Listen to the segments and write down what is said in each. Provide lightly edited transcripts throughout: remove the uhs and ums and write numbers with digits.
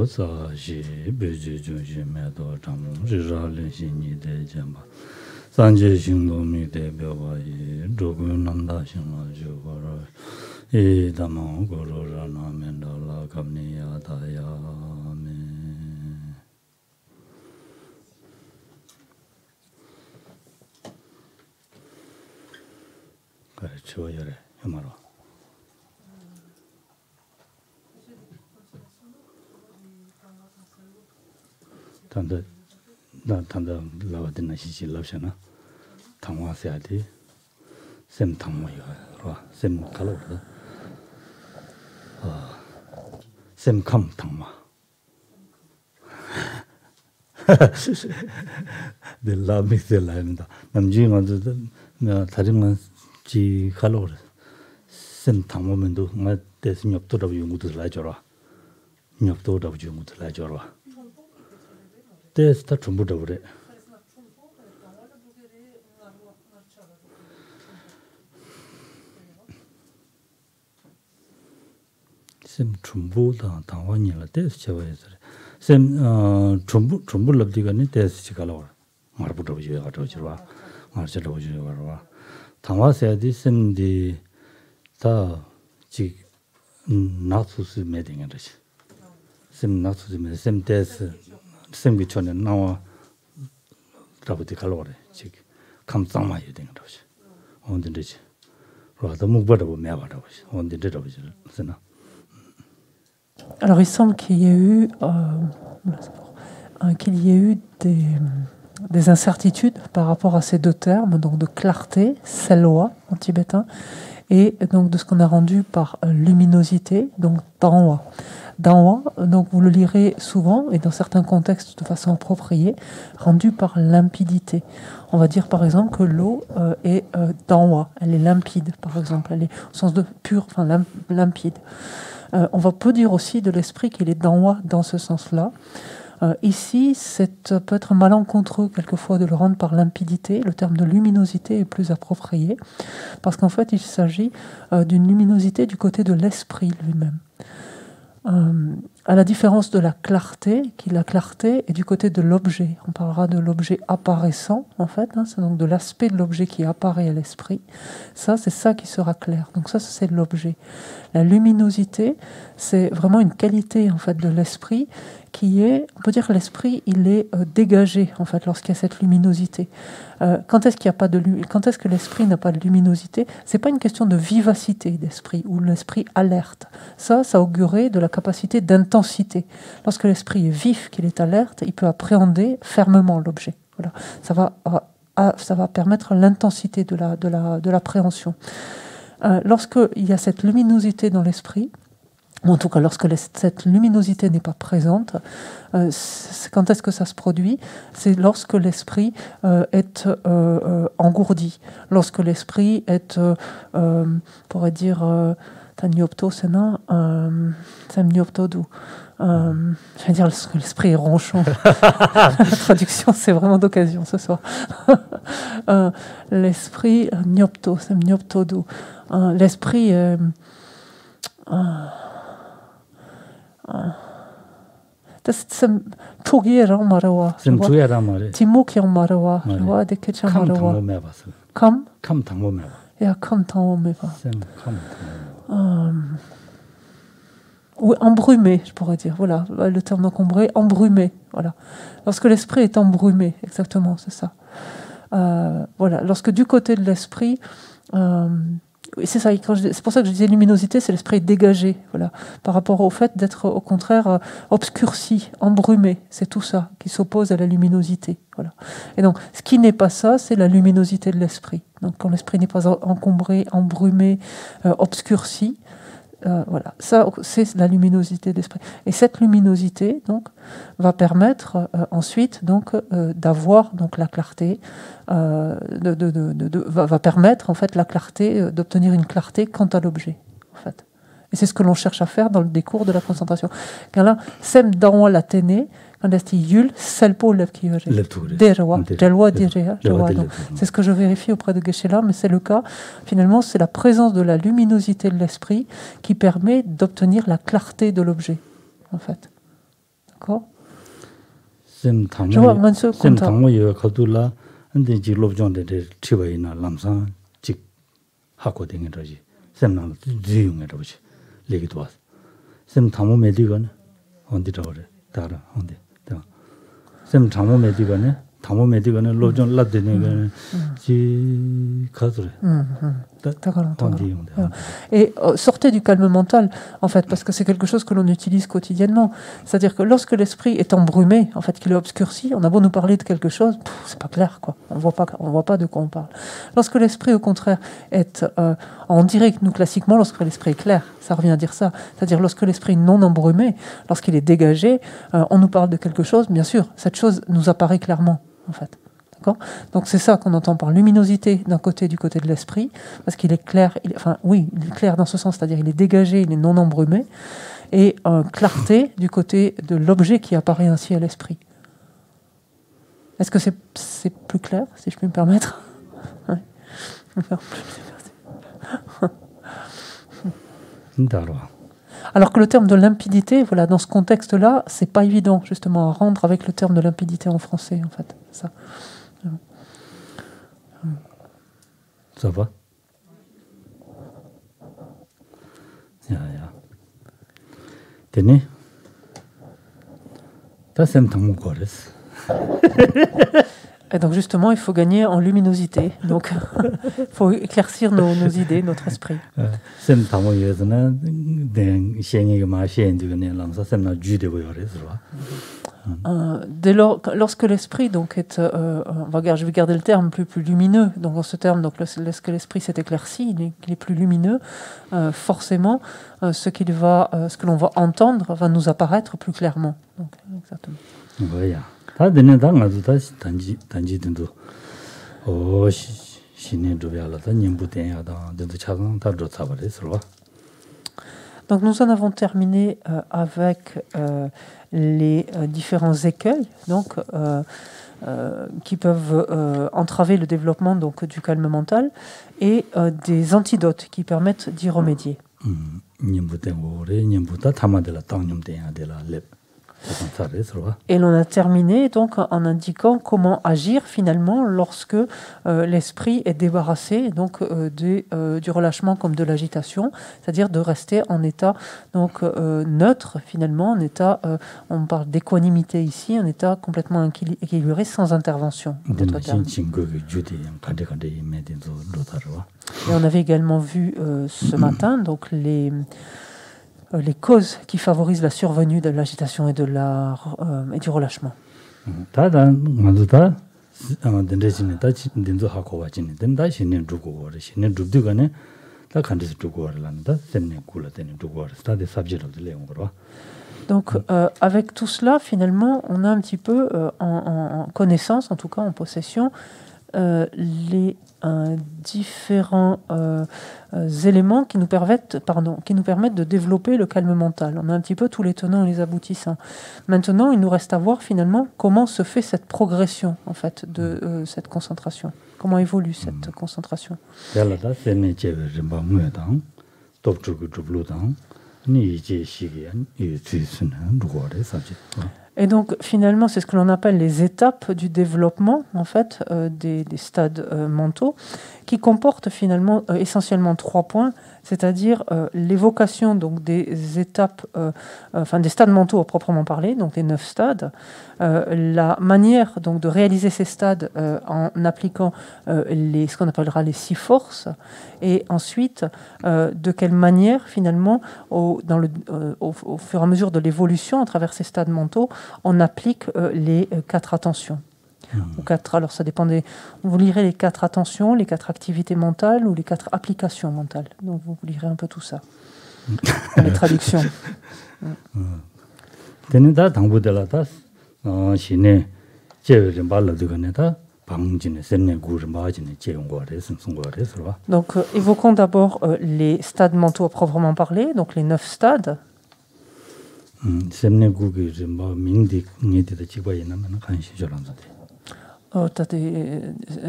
Sashi Beji Junji Medo Tamu Riralin Shini De Jemba Sanje Shindomi De Bewayi Jogu Nanda Shina Jugoro Idama Guru Rana Mendola Kamniya Dayame Kare Choyere Yamaro Tanda Lavadina Shishi Lavshana Tangwa Seadi Sem Tangwa Sem Kalor Sem Kam Tangwa The love me the line Namjing on the Tariman G Kalor Sem Tangwa Mendo, my death in Yopto of Yumutu Lajora Yopto of Yumutu Lajora. There's the Trumbuda over it. Sem Trumbuda, Tawanya, there's Chavez. Sem Trumbul of Digani, there's Chikalor. Marbuta of Yavatojua, Marcella of Yavara. Tawa said this and the Chik Natsus meeting in it. Sem Natsus, same death. Sembichone now Rabati Calore, chick, come some my eating rush on the ditch. Rather move better with on the dead of it. Alors il semble qu'il y ait eu, des incertitudes par rapport à ces deux termes, donc de clarté, selwa en tibétain, et donc de ce qu'on a rendu par luminosité, donc danwa. Danwa, donc vous le lirez souvent et dans certains contextes de façon appropriée, rendu par limpidité. On va dire par exemple que l'eau est danwa, elle est limpide par exemple, elle est au sens de pur, enfin limpide. On peut dire aussi de l'esprit qu'il est danwa dans ce sens-là. Ici, peut être malencontreux quelquefois de le rendre par limpidité. Le terme de luminosité est plus approprié parce qu'en fait, il s'agit d'une luminosité du côté de l'esprit lui-même. À la différence de la clarté est du côté de l'objet. On parlera de l'objet apparaissant, en fait. C'est donc de l'aspect de l'objet qui apparaît à l'esprit. Ça, c'est ça qui sera clair. Donc ça, c'est l'objet. La luminosité, c'est vraiment une qualité, en fait, de l'esprit qui est, on peut dire que l'esprit, il est dégagé, en fait, lorsqu'il y a cette luminosité. Quand est-ce que l'esprit n'a pas de luminosité? C'est pas une question de vivacité d'esprit ou l'esprit alerte. Ça augurait de la capacité d'intensité. Lorsque l'esprit est vif, qu'il est alerte, il peut appréhender fermement l'objet. Voilà. Ça va permettre l'intensité de l'appréhension. Lorsqu'il y a cette luminosité dans l'esprit, ou en tout cas lorsque cette luminosité n'est pas présente, quand est-ce que ça se produit? C'est lorsque l'esprit est engourdi, lorsque l'esprit est, on pourrait dire, Tanyopto, c'est non, Samnyoptodu. Je veux dire, lorsque l'esprit est ronchon. La traduction, c'est vraiment d'occasion ce soir. L'esprit, Nyopto, Samnyoptodu. L'esprit est. Tugiera marawa. Timukia marawa. De Ketcha marawa. Kam tango meva. Ja, kam tango meva. Ou embrumé, je pourrais dire. Voilà, le terme encombré, embrumé. Voilà. Lorsque l'esprit est embrumé, exactement, c'est ça. Voilà. Lorsque du côté de l'esprit. C'est ça, c'est pour ça que je disais luminosité, c'est l'esprit dégagé, voilà, par rapport au fait d'être au contraire obscurci, embrumé, c'est tout ça qui s'oppose à la luminosité, voilà. Et donc, ce qui n'est pas ça, c'est la luminosité de l'esprit. Donc, quand l'esprit n'est pas encombré, embrumé, obscurci, voilà, ça c'est la luminosité de l'esprit. Et cette luminosité donc va permettre ensuite donc d'avoir donc la clarté, va permettre en fait la clarté, d'obtenir une clarté quant à l'objet en fait. Et c'est ce que l'on cherche à faire dans le décours de la concentration. Car là, sem dans la téné, quand est-ce yul selpo levkiore, derwa, delwa direa, c'est ce que je vérifie auprès de Geshe-la, mais c'est le cas. Finalement, c'est la présence de la luminosité de l'esprit qui permet d'obtenir la clarté de l'objet, en fait. D'accord. Sem tango yo kadula ande ji lobjon de chibai na lamsa chik hako ding raji sem na jiyung era buji legi twas sem tamo medigan ondi tawre tara ondi ta sem tamo medigan lobjon ladde ne ji kadre Et sortez du calme mental, en fait, parce que c'est quelque chose que l'on utilise quotidiennement. C'est-à-dire que lorsque l'esprit est embrumé, en fait, qu'il est obscurci, on a beau nous parler de quelque chose, c'est pas clair, quoi. On voit pas de quoi on parle. Lorsque l'esprit, au contraire, est en direct, nous classiquement, lorsque l'esprit est clair, ça revient à dire ça. C'est-à-dire lorsque l'esprit est non embrumé, lorsqu'il est dégagé, on nous parle de quelque chose, bien sûr, cette chose nous apparaît clairement, en fait. Donc c'est ça qu'on entend par luminosité d'un côté, du côté de l'esprit, parce qu'il est clair, il est clair dans ce sens, c'est-à-dire il est dégagé, il est non embrumé, et clarté du côté de l'objet qui apparaît ainsi à l'esprit. Est-ce que c'est plus clair, si je puis me permettre? Ouais. Alors que le terme de limpidité, voilà, dans ce contexte-là, c'est pas évident justement à rendre avec le terme de limpidité en français, en fait. Ça. Ça va? Ja. Tenez. Ça, c'est un tango. Et donc justement, il faut gagner en luminosité. Donc, il faut éclaircir nos idées, notre esprit. Dès lors, lorsque l'esprit donc est, je vais garder le terme plus lumineux. Donc dans ce terme, donc lorsque l'esprit s'est éclairci, il est plus lumineux. Forcément, ce que l'on va entendre va nous apparaître plus clairement. Donc, exactement. Voilà. Donc nous en avons terminé avec les différents écueils donc, qui peuvent entraver le développement donc, du calme mental et des antidotes qui permettent d'y remédier. Et l'on a terminé donc en indiquant comment agir finalement lorsque l'esprit est débarrassé donc du relâchement comme de l'agitation, c'est-à-dire de rester en état donc neutre finalement, en état, on parle d'équanimité ici, en état complètement équilibré sans intervention. Et on avait également vu ce matin donc les causes qui favorisent la survenue de l'agitation et du relâchement. Donc, avec tout cela, finalement, on a un petit peu en connaissance, en tout cas en possession, les différents éléments qui nous permettent de développer le calme mental. On a un petit peu tous les tenants et les aboutissants. Maintenant, il nous reste à voir finalement comment se fait cette progression en fait de cette concentration. Comment évolue cette concentration. Et donc, finalement, c'est ce que l'on appelle les étapes du développement, en fait, des stades mentaux, qui comportent finalement essentiellement 3 points, c'est-à-dire l'évocation donc des étapes, des stades mentaux à proprement parler, donc les 9 stades, la manière donc de réaliser ces stades en appliquant ce qu'on appellera les 6 forces, et ensuite de quelle manière finalement, au fur et à mesure de l'évolution à travers ces stades mentaux, on applique les 4 attentions. Ou 4, alors ça dépend vous lirez les 4 attentions, les 4 activités mentales ou les 4 applications mentales. Donc vous lirez un peu tout ça. Les traductions. Donc évoquons d'abord les stades mentaux à proprement parler, donc les 9 stades.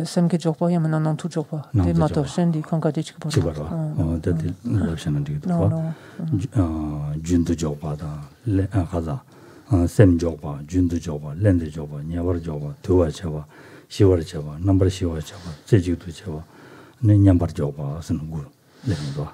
Semke Jokpa yamana nan tu Jokpa. Des matoshen di kankadi chikpa. Jundu Jokpa da, Kaza, sem joba, jundu joba, lende joba, nyawar joba, tuwa chaba, shiwar chaba, number shiwar chaba, sejitu chaba, nyambar joba, sunu lendo.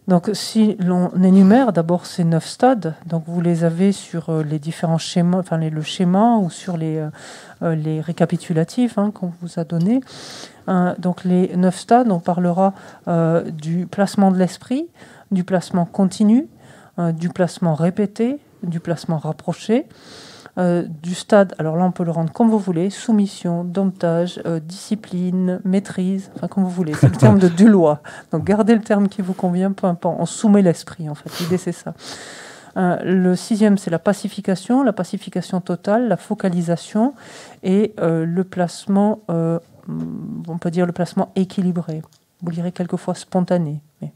Donc, si l'on énumère d'abord ces 9 stades, donc vous les avez sur les différents schémas, enfin le schéma ou sur les récapitulatifs qu'on vous a donnés. Donc, les 9 stades, on parlera du placement de l'esprit, du placement continu, du placement répété, du placement rapproché, du stade, alors là on peut le rendre comme vous voulez, soumission, domptage, discipline, maîtrise, enfin comme vous voulez, c'est le terme de Dulois. Donc gardez le terme qui vous convient, peu importe, on soumet l'esprit en fait, l'idée c'est ça. Le 6e c'est la pacification totale, la focalisation et le placement, on peut dire le placement équilibré. Vous lirez quelquefois spontané, mais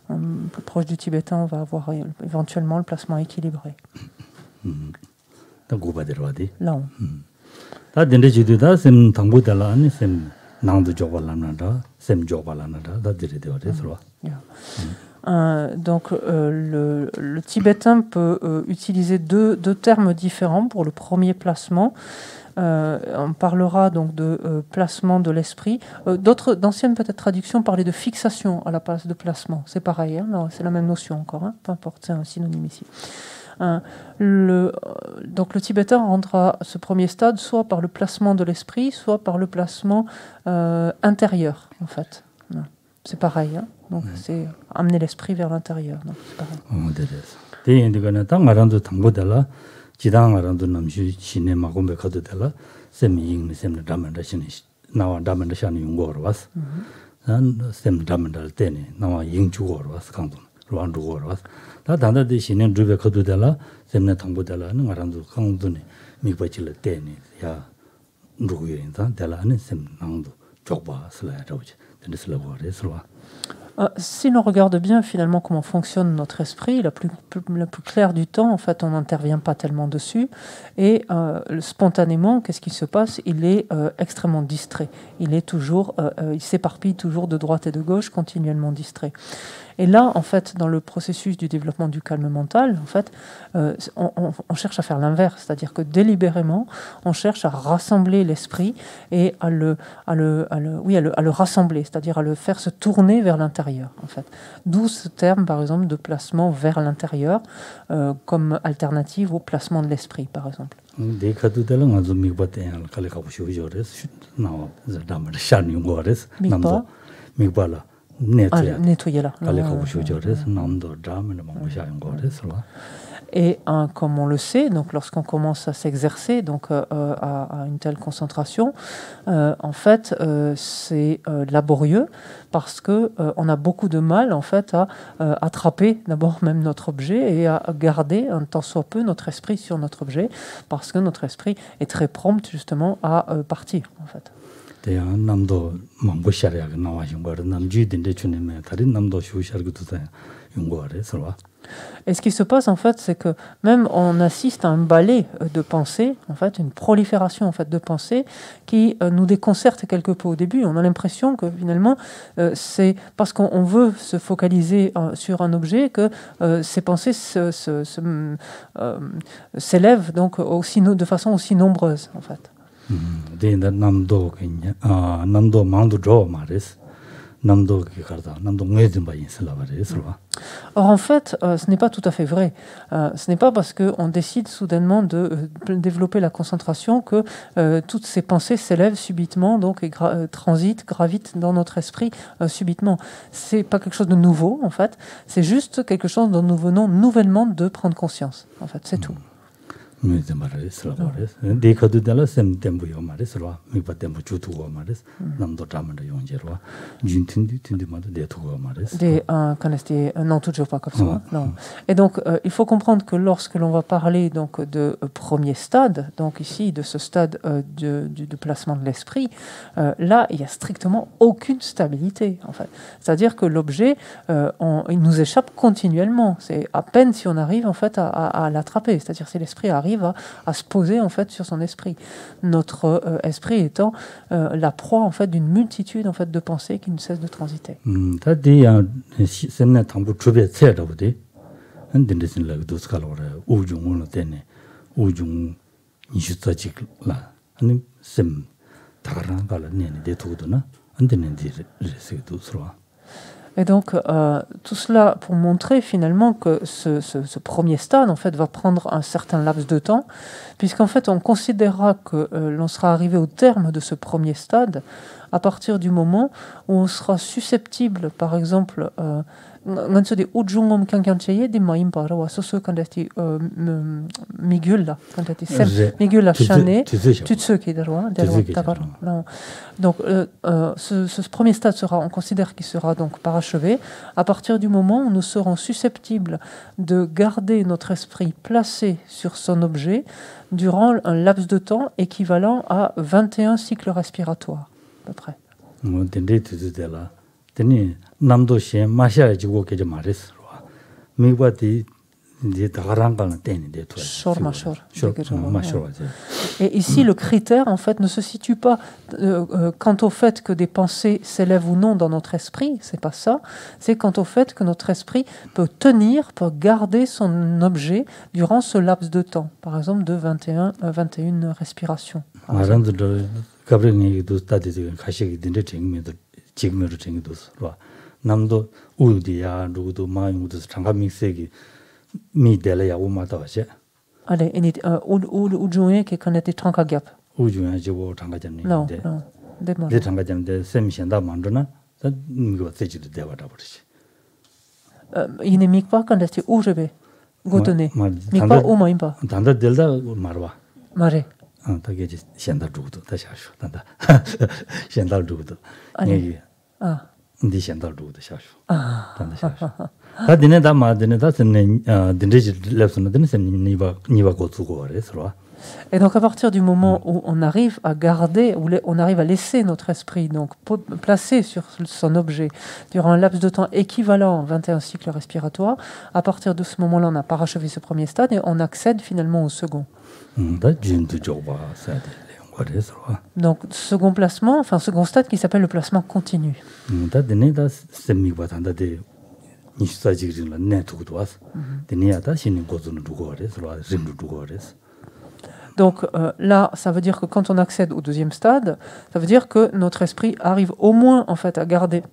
plus proche du tibétain on va avoir éventuellement le placement équilibré. Là. Ta dende jidu da sem tangbu dala ani sem nangdu joba lanada, sem joba lanada, da dire de wade sro. Donc le tibétain peut utiliser deux termes différents pour le premier placement. On parlera donc de placement de l'esprit. D'anciennes peut-être traductions parlaient de fixation à la place de placement. C'est pareil, hein, c'est la même notion encore, hein, peu importe, c'est un synonyme ici. Donc le tibétain rendra ce premier stade soit par le placement de l'esprit, soit par le placement intérieur, en fait. C'est pareil, hein. Donc c'est amener l'esprit vers l'intérieur. C'est pareil. 다 단다데 신은 주베 거두달라 셈네 통보달라는 말한도 강도네 미바질레 때네 야 누구인다 달라는 셈낭도 족바 슬라라오지 된슬라고레스와. Si l'on regarde bien finalement comment fonctionne notre esprit, la plus claire du temps, en fait, on n'intervient pas tellement dessus. Et spontanément, qu'est-ce qui se passe? Il est extrêmement distrait. Il s'éparpille toujours de droite et de gauche, continuellement distrait. Et là, en fait, dans le processus du développement du calme mental, en fait, on cherche à faire l'inverse, c'est-à-dire que délibérément, on cherche à rassembler l'esprit et à le rassembler, c'est-à-dire à le faire se tourner vers l'intérieur, en fait. D'où ce terme, par exemple, de placement vers l'intérieur, comme alternative au placement de l'esprit, par exemple. Nettoyer-la. Et comme on le sait, donc lorsqu'on commence à s'exercer donc à une telle concentration, en fait, c'est laborieux parce que on a beaucoup de mal en fait à attraper d'abord même notre objet et à garder un tant soit peu notre esprit sur notre objet parce que notre esprit est très prompt justement à partir en fait. 남도 망보샤리아가 나와신 거를 남주인데 주님의 다른 남도 쇼샤르고도 용거래서. Et ce qui se passe en fait, c'est que même on assiste à un balai de pensée, en fait, une prolifération en fait de pensées qui nous déconcerte quelque peu au début. On a l'impression que finalement, c'est parce qu'on veut se focaliser sur un objet que ces pensées s'élèvent donc de façon aussi nombreuse en fait. 남도 망도 줘 말이스. Or en fait, ce n'est pas tout à fait vrai. Ce n'est pas parce qu'on décide soudainement de développer la concentration que toutes ces pensées s'élèvent subitement, donc et gravitent dans notre esprit subitement. C'est pas quelque chose de nouveau en fait. C'est juste quelque chose dont nous venons nouvellement de prendre conscience. En fait, c'est tout. Et donc il faut comprendre que lorsque l'on va parler donc de premier stade, donc ici de ce stade de placement de l'esprit, là il y a strictement aucune stabilité en fait. C'est-à-dire que l'objet il nous échappe continuellement. C'est à peine si on arrive en fait à l'attraper. C'est-à-dire si l'esprit arrive à se poser en fait sur son esprit. Notre esprit étant la proie en fait d'une multitude en fait de pensées qui ne cessent de transiter. 우중 이슈자직라 아니 셈 다가랑 갈라 네네 대토도나 안 되는지 레스도 서로. Et donc, tout cela pour montrer finalement que ce premier stade, en fait, va prendre un certain laps de temps, puisqu'en fait, on considérera que l'on sera arrivé au terme de ce premier stade à partir du moment où on sera susceptible, par exemple, nganso de ujungom kankancheye de maim para wa soso kandati migula kandati sem migula chane tutsu ki derwa takaro. Donc ce premier stade sera, on considère qu'il sera donc parachevé à partir du moment où nous serons susceptibles de garder notre esprit placé sur son objet durant un laps de temps équivalent à 21 cycles respiratoires à peu près. Teni namdo shen masha jigo ke mares ro migwa di dagaranga teni de toi et ici le critère en fait ne se situe pas quant au fait que des pensées s'élèvent ou non dans notre esprit, c'est pas ça, c'est quant au fait que notre esprit peut garder son objet durant ce laps de temps, par exemple de 21 respirations. 지금으로 챙겨뒀어. 남도 우디야 누구도 마음도 장갑 믹스기 미델야 오마다 와제. Allez, et ujuye qui connaît tranca-gap. 우주야 저거 장가잖니. Non, 내 장가잖는데 셈신다 만드나? 이거 세지도 대화다 버리지. Il ne mique pas quand est ujebe. Godonné. Mique pas ou maim pas. 단다 delda 말와. 말해. 다게 현다 주고도 다시 하쇼. 단다. 현다 주고도. 아니. 근데 현다 주고도 샤쇼. 단다 샤쇼. 다 되네다 마드네다 선네 딘데지 랩스는 선 니바 고츠고 그래서. Et donc à partir du moment où on arrive à garder, où on arrive à laisser notre esprit donc placé sur son objet durant un laps de temps équivalent à 21 cycles respiratoires, à partir de ce moment-là, on a parachevé ce premier stade et on accède finalement au second. Donc second placement, enfin second stade qui s'appelle le placement continu. Donc là, ça veut dire que quand on accède au deuxième stade, ça veut dire que notre esprit arrive au moins en fait à garder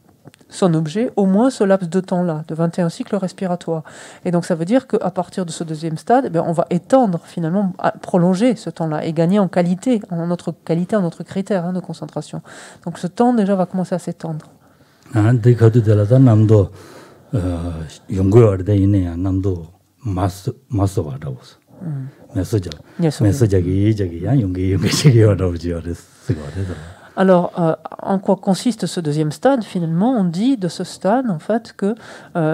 son objet, au moins ce laps de temps-là, de 21 cycles respiratoires. Et donc ça veut dire qu'à partir de ce deuxième stade, eh bien, on va étendre finalement, prolonger ce temps-là et gagner en qualité, en notre critère de concentration. Donc ce temps déjà va commencer à s'étendre. Alors, en quoi consiste ce deuxième stade? Finalement, on dit de ce stade, en fait, que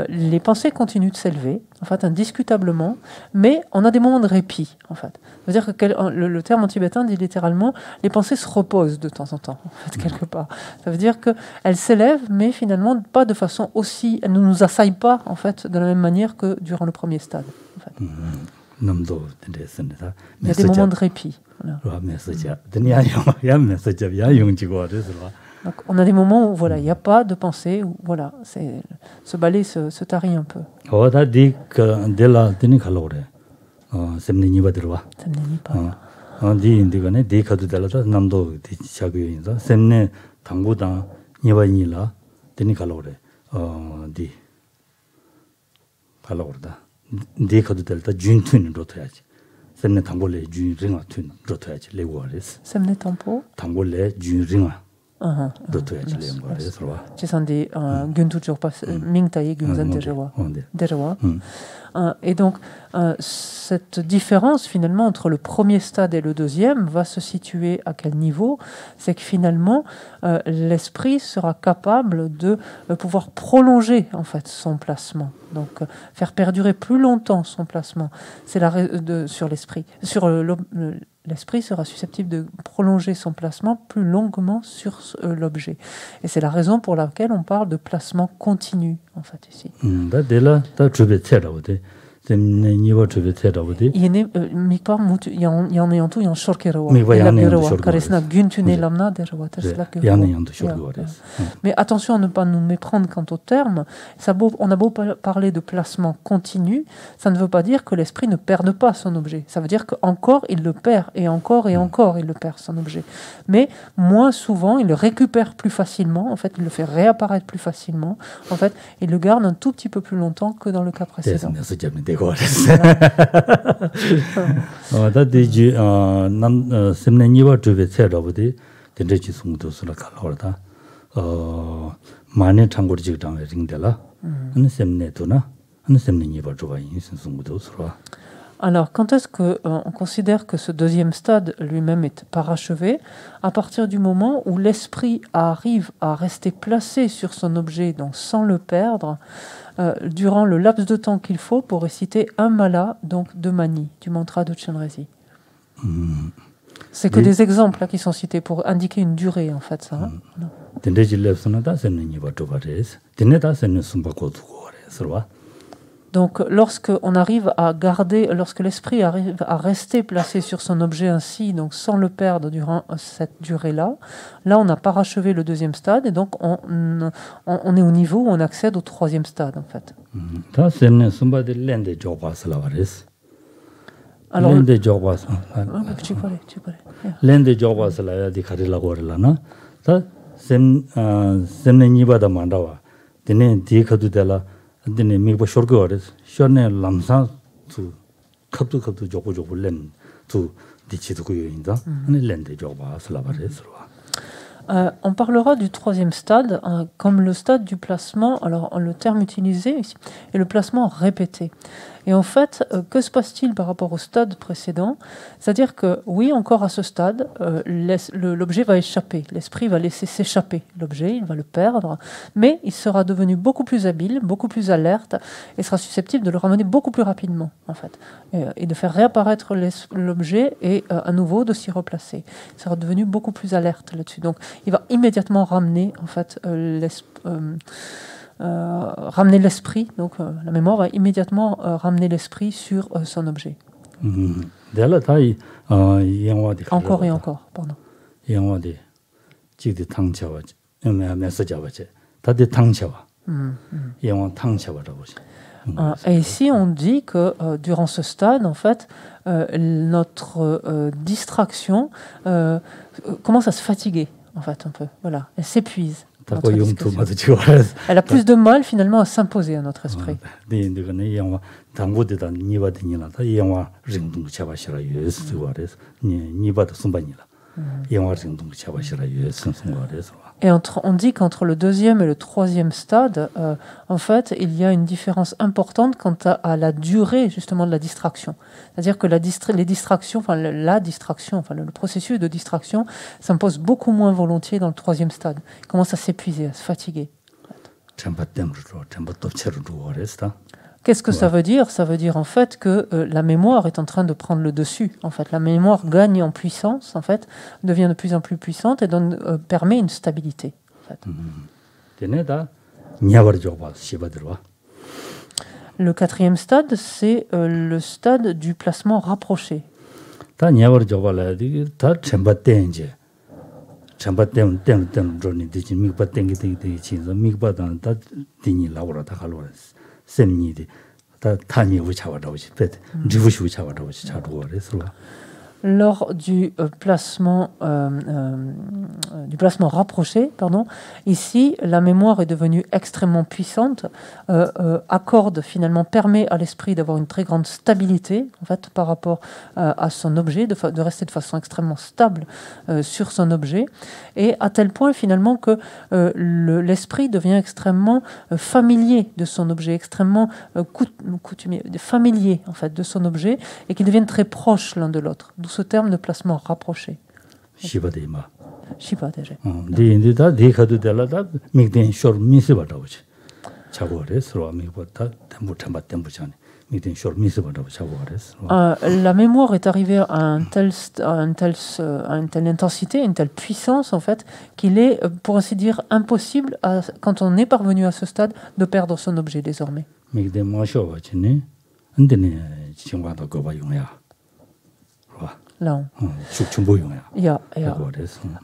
les pensées continuent de s'élever, en fait, indiscutablement, mais on a des moments de répit, en fait. C'est-à-dire que le terme en tibétain dit littéralement « les pensées se reposent de temps en temps », en fait, quelque part. Ça veut dire qu'elles s'élèvent, mais finalement, pas de façon aussi... Elles ne nous assaillent pas, en fait, de la même manière que durant le premier stade, en fait. Il y a des moments de répit. Voilà. Donc, on a des moments où voilà, il n'y a pas de pensée, où voilà, ce balai se tarit un peu. semne tangole ju ringa tun rotoyaji legoares. Semne tampo? Tangole ju ringa rotoyaji legoares. Ci sono des guntu pas mingtaye gunzan derewa. Et donc cette différence finalement entre le premier stade et le deuxième va se situer à quel niveau? C'est que finalement l'esprit sera capable de pouvoir prolonger en fait son placement, donc faire perdurer plus longtemps son placement. C'est sur l'esprit, l'esprit sera susceptible de prolonger son placement plus longuement sur l'objet. Et c'est la raison pour laquelle on parle de placement continu, en fait, ici. semne niwa chube tserabudi. Yine mikpar mut yan en tout yan shorkero. Mikpar yan en shorkero. Karesna güntune lamna derwa tersla. Yan en shorkero. Mais attention à ne pas nous méprendre quant au terme. On a beau parler de placement continu, ça ne veut pas dire que l'esprit ne perde pas son objet. Ça veut dire qu'encore il le perd et encore il le perd son objet. Mais moins souvent, il le récupère plus facilement. En fait, il le fait réapparaître plus facilement. En fait, il le garde un tout petit peu plus longtemps que dans le cas précédent. Alors, quand est-ce qu'on considère que ce deuxième stade lui-même est parachevé? À partir du moment où l'esprit arrive à rester placé sur son objet, donc sans le perdre, durant le laps de temps qu'il faut pour réciter un mala, donc de mani, du mantra de Chenrezig. C'est que des exemples là, qui sont cités pour indiquer une durée, en fait, ça. Donc, lorsque l'esprit arrive à rester placé sur son objet ainsi, donc sans le perdre durant cette durée-là, là, on a parachevé le deuxième stade et donc on est au niveau où on accède au troisième stade, en fait. Alors, dine mikba shorgo waris shorne lamsa tu kaptu jogo len tu dichi tu yoinda ane lende jogba salabares. On parlera du troisième stade comme le stade du placement. Alors, le terme utilisé ici est le placement répété. Et en fait, que se passe-t-il par rapport au stade précédent? C'est-à-dire que, oui, encore à ce stade, l'objet va échapper. L'esprit va laisser s'échapper l'objet, il va le perdre, mais il sera devenu beaucoup plus habile, beaucoup plus alerte, et sera susceptible de le ramener beaucoup plus rapidement, en fait, et de faire réapparaître l'objet et à nouveau de s'y replacer. Il sera devenu beaucoup plus alerte là-dessus. Donc, il va immédiatement ramener, en fait, ramener l'esprit, donc la mémoire va immédiatement ramener l'esprit sur son objet. Encore et encore, pardon. Et ici, on dit que durant ce stade, en fait, notre distraction commence à se fatiguer, en fait, un peu. Voilà, elle s'épuise. Elle a plus de mal finalement à s'imposer à notre esprit. Et on dit qu'entre le deuxième et le troisième stade, en fait, il y a une différence importante quant à la durée justement de la distraction. C'est-à-dire que les distractions, le processus de distraction s'impose beaucoup moins volontiers dans le troisième stade. Il commence à s'épuiser, à se fatiguer. Qu'est-ce que ça veut dire? Ça veut dire en fait que la mémoire est en train de prendre le dessus. En fait, la mémoire gagne en puissance, en fait, devient de plus en plus puissante et permet une stabilité. En fait. Le quatrième stade, c'est le stade du placement rapproché. Lors du placement rapproché, ici, la mémoire est devenue extrêmement puissante, permet à l'esprit d'avoir une très grande stabilité en fait, par rapport à son objet, de rester de façon extrêmement stable sur son objet, et à tel point finalement que l'esprit devient extrêmement familier de son objet, extrêmement coutumier, familier en fait, de son objet, et qu'ils deviennent très proches l'un de l'autre. D'où ce terme de placement rapproché. Shiba déjà. La mémoire est arrivée à une telle intensité, une telle puissance en fait, qu'il est, pour ainsi dire, impossible, quand on est parvenu à ce stade, de perdre son objet désormais. 근데네 지금과도 거봐 용야. 봐. Là, 축충보 용야. yeah.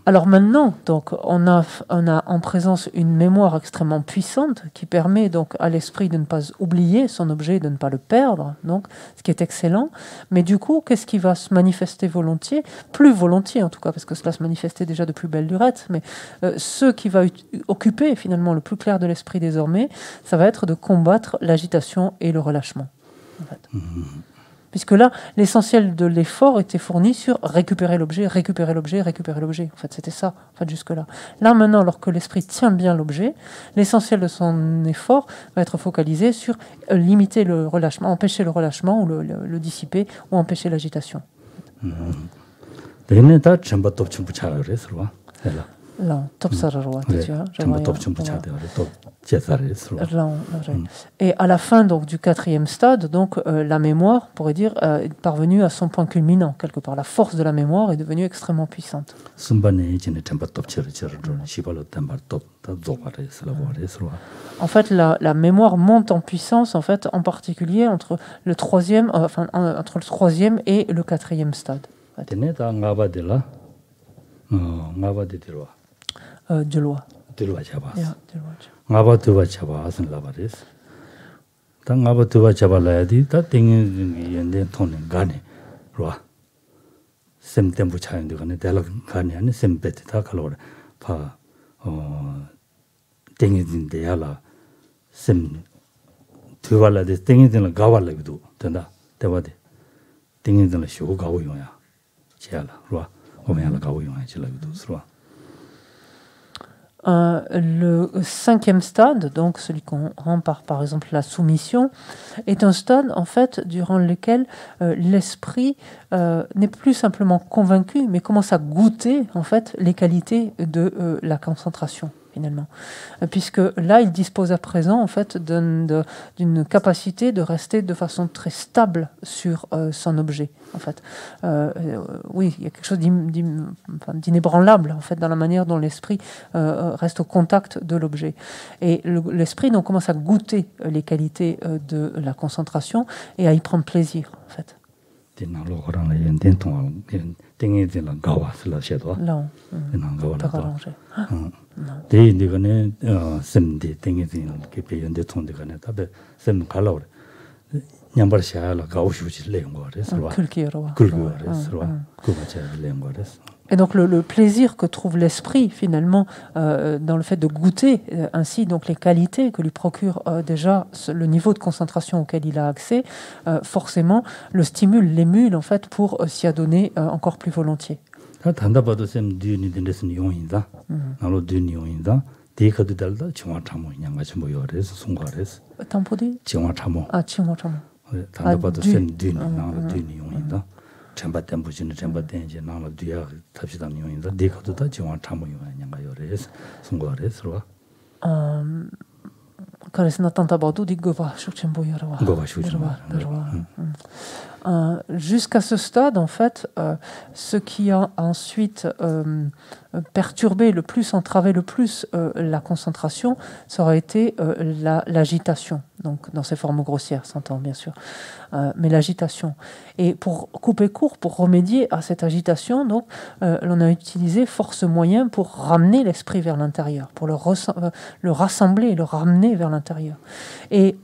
Alors maintenant, donc, on a en présence une mémoire extrêmement puissante qui permet donc à l'esprit de ne pas oublier son objet, de ne pas le perdre, donc, ce qui est excellent. Mais du coup, qu'est-ce qui va se manifester volontiers? Plus volontiers en tout cas, parce que cela se manifestait déjà de plus belle lurette, mais ce qui va occuper finalement le plus clair de l'esprit désormais, ça va être de combattre l'agitation et le relâchement. En fait. Puisque là, l'essentiel de l'effort était fourni sur récupérer l'objet, récupérer l'objet, récupérer l'objet. En fait, c'était ça, en fait, jusque-là. Là, maintenant, alors que l'esprit tient bien l'objet, l'essentiel de son effort va être focalisé sur limiter le relâchement, empêcher le relâchement, ou le dissiper, ou empêcher l'agitation. Là, top sararwa, tu vois. Et à la fin donc du 4e stade, donc la mémoire, on pourrait dire, est parvenue à son point culminant quelque part. La force de la mémoire est devenue extrêmement puissante. En fait, la mémoire monte en puissance, en fait, en particulier entre le 3e, entre le 3e et le 4e stade. Djelwa. Ngaba tuba chaba asan labares. Ta ngaba tuba chaba layadi ta tingi yende tone gane rwa. Sem tempu chayende gane dela gane ane sem bete ta kalore pa tingi dinde yala sem tuba layadi tingi dina gawa lagidu tanda tewade tingi dina shugu gawa yunga chayala rwa omeyala gawa yunga chilagidu rwa. Le 5e stade, donc celui qu'on rend par exemple la soumission, est un stade en fait durant lequel l'esprit n'est plus simplement convaincu, mais commence à goûter en fait les qualités de la concentration finalement, puisque là il dispose à présent en fait d'une capacité de rester de façon très stable sur son objet. En fait, oui, il y a quelque chose d'inébranlable en fait dans la manière dont l'esprit reste au contact de l'objet. Et l'esprit donc commence à goûter les qualités de la concentration et à y prendre plaisir en fait. Et donc le plaisir que trouve l'esprit finalement dans le fait de goûter ainsi donc les qualités que lui procure déjà le niveau de concentration auquel il a accès, forcément le stimule, l'émule en fait pour s'y adonner encore plus volontiers. Tampodi? Ah, chamo. Jusqu'à ce stade, en fait, ce qui a ensuite perturbé le plus, entravé le plus la concentration, ça aurait été l'agitation, donc dans ses formes grossières, s'entend bien sûr, mais l'agitation. Et pour couper court, pour remédier à cette agitation, donc, l'on a utilisé force moyen pour ramener l'esprit vers l'intérieur, pour le rassembler, le ramener vers l'intérieur. Et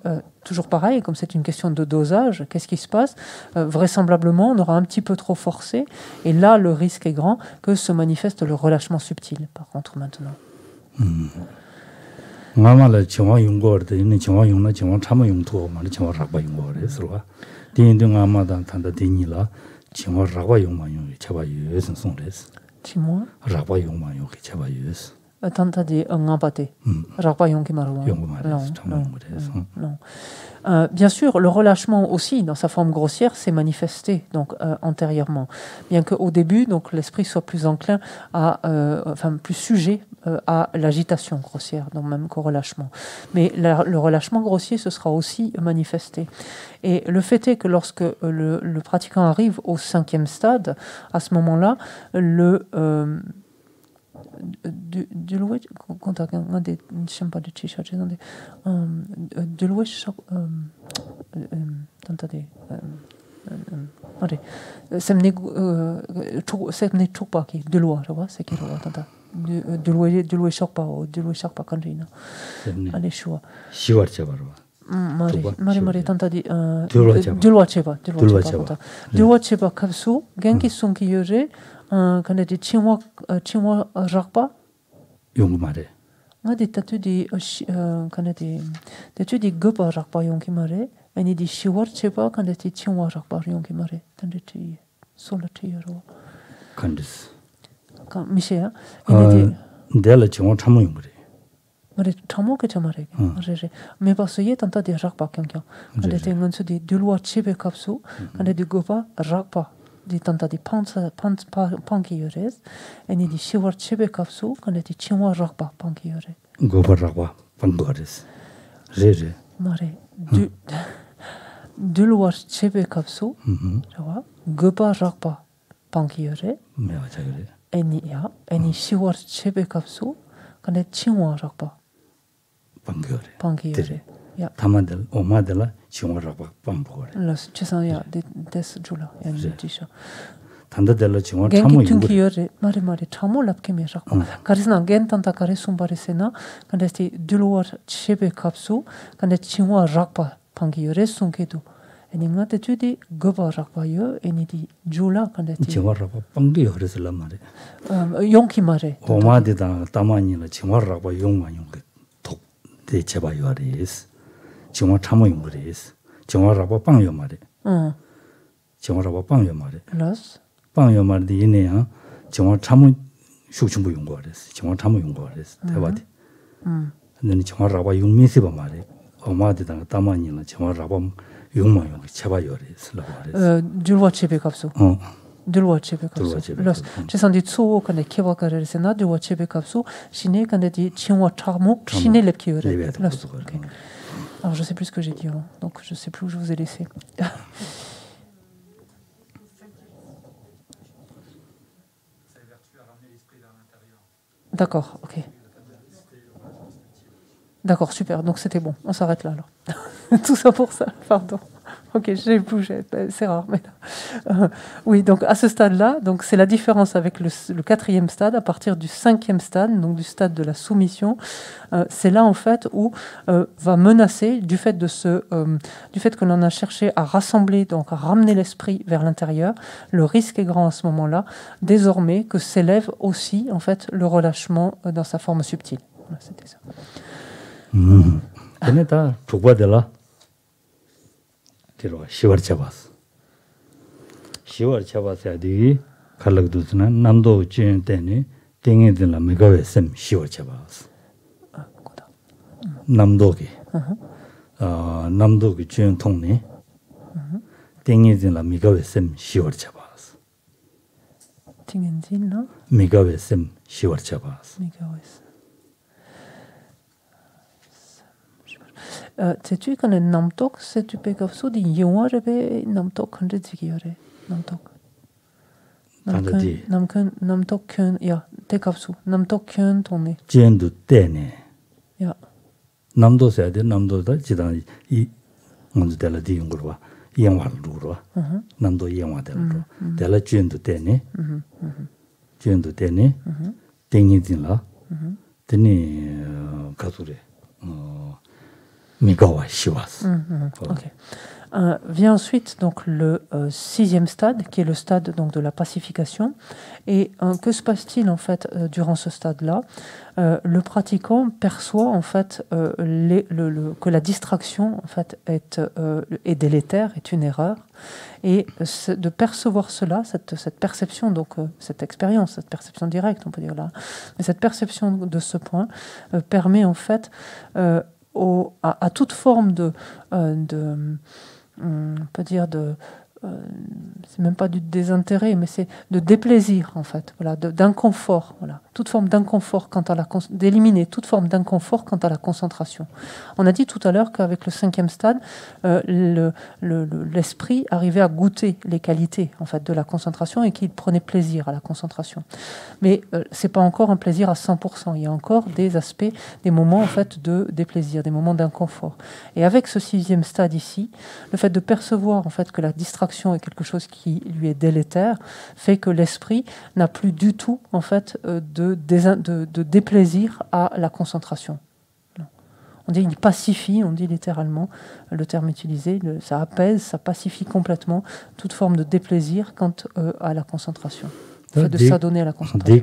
toujours pareil, comme c'est une question de dosage, qu'est-ce qui se passe? Vraisemblablement, on aura un petit peu trop forcé, et là, le risque est grand que se manifeste le relâchement subtil, par contre, maintenant. Bien sûr, le relâchement aussi, dans sa forme grossière, s'est manifesté donc antérieurement, bien qu'au début, donc l'esprit soit plus enclin à, plus sujet à l'agitation grossière, donc même qu'au relâchement. Mais le relâchement grossier se sera aussi manifesté. Et le fait est que lorsque le pratiquant arrive au 5e stade, à ce moment-là, du loué quand on a des j'aime pas de chicha j'ai des du loué choc attendez allez semne tout pas qui de loi tu vois c'est qui loi tanta du loué choc pas quand j'ai allez choix 시월 제바로 Mari tanta di Dulwa cheba. Dulwa cheba kapsu genki sunki yore kana di chingwa rakpa 용구 말해. ngadi tatu di kana di tatu di gopa rakpa yonki mare ani di shiwar cheba kana di chingwa rakpa yonki mare tande ti sola ti yoro 간디스. ka mishe ani di 내가 정말 참 용구래. mare tamo ke chamare re me baso ye tanta di rakpa kyang kana di ngansu di dulwa chebe kapsu kana di gopa rakpa di tanta di panki yores ani di shiwar chebe kapsu kana di chingwa rakpa panki yore 고버라고 방거레스. 레레. mare dulwa chebe kapsu rawa gopa rakpa panki yore 매화자 그래. ani shiwar chebe kapsu kana chingwa rakpa 방거래. panki yore ya 다만들 오마들라 정말라고 방거래. las chesanya des jula ya nisha 단다들라 정말 참 genki 용구. tunki yore mare chamo lapke me rakpa karisna gen tanta kare sumbare sena kana sti dulwa chebe kapsu kana chingwa rakpa panki yore sunkedu ani ngate tudi gopa rakpa yo ani di jula kana sti 정말라고 방도 그래서란 말이야. yonki mare 오마디다 다만이라 정말라고 용만 용게 독 대체바 요리스. 정말 참 용구레스. 정말라고 방요 말이야. 정말라고 방요 말이야. las 방요 말이 이네야. 정말 참 슈충부 용거레스. 정말 참 용거레스. 대바디. 근데 정말라고 용미세 봐 말이야. 오마디다 다만이라 정말라고 용만 용게 체바 요리스라고 말이야. dulwa chebe kapsu dulwa chebe Dulwa kapsu chebe las kapsu. chesandi tsuo kana kewa kare sena dulwa chebe kapsu shine kana di chingwa chamo shine lepki yore 레베도 las 그거. ok. Alors, je sais plus ce que j'ai dit avant, donc je sais plus où je vous ai laissé. D'accord, ok. D'accord, super, donc c'était bon, on s'arrête là alors. Tout ça pour ça, pardon. Ok, j'ai bougé, c'est rare. Mais oui, donc à ce stade-là, donc c'est la différence avec le quatrième stade. À partir du cinquième stade, donc du stade de la soumission, c'est là en fait où va menacer du fait que l'on a cherché à rassembler, donc à ramener l'esprit vers l'intérieur. Le risque est grand à ce moment-là, désormais que s'élève aussi en fait le relâchement dans sa forme subtile. Voilà, c'était ça. 근데 다 족바들라 들어가 시월 잡았어. 시월 잡았어야 돼. 갈락도스나 남도 진 때니 땡이들라 메가웨 셈 시월 잡았어. 남도기. 남도기 진 통네. 땡이들라 메가웨 셈 시월 잡았어. Tingensin, là 메가웨 셈 시월 잡았어. sais-tu quand le namtok c'est tu peux kapsu di yuwa rebe namtok hundred zigiyore namtok namtok kyun ya te kapsu namtok kyun tonne 진도 때네. ya 남도 써야 돼. 남도다 지단 이 먼저 달라 디는 거 봐. 이양화를 누르와. 남도 이양화들. 달라 진도 때네. 진도 때네. 땡이진라. 되니 가수래. 미가와 시와스. ok. Vient ensuite donc le sixième stade, qui est le stade donc de la pacification. Et que se passe-t-il en fait durant ce stade-là? Le pratiquant perçoit en fait que la distraction en fait est délétère, est une erreur. Et de percevoir cela, cette perception, donc cette expérience, cette perception directe, on peut dire là, mais cette perception de ce point permet en fait à toute forme on peut dire c'est même pas du désintérêt, mais c'est de déplaisir en fait, voilà, d'inconfort, voilà, toute forme d'inconfort d'éliminer toute forme d'inconfort quant à la concentration. On a dit tout à l'heure qu'avec le 5e stade, l'esprit arrivait à goûter les qualités en fait de la concentration et qu'il prenait plaisir à la concentration. Mais c'est pas encore un plaisir à 100%. Il y a encore des aspects, des moments en fait de déplaisir, des moments d'inconfort. Et avec ce 6e stade ici, le fait de percevoir en fait que la distraction est quelque chose qui lui est délétère fait que l'esprit n'a plus du tout en fait de déplaisir à la concentration. On dit il pacifie, on dit littéralement le terme utilisé, ça apaise, ça pacifie complètement toute forme de déplaisir quant à la concentration. Le fait de s'adonner à la concentration.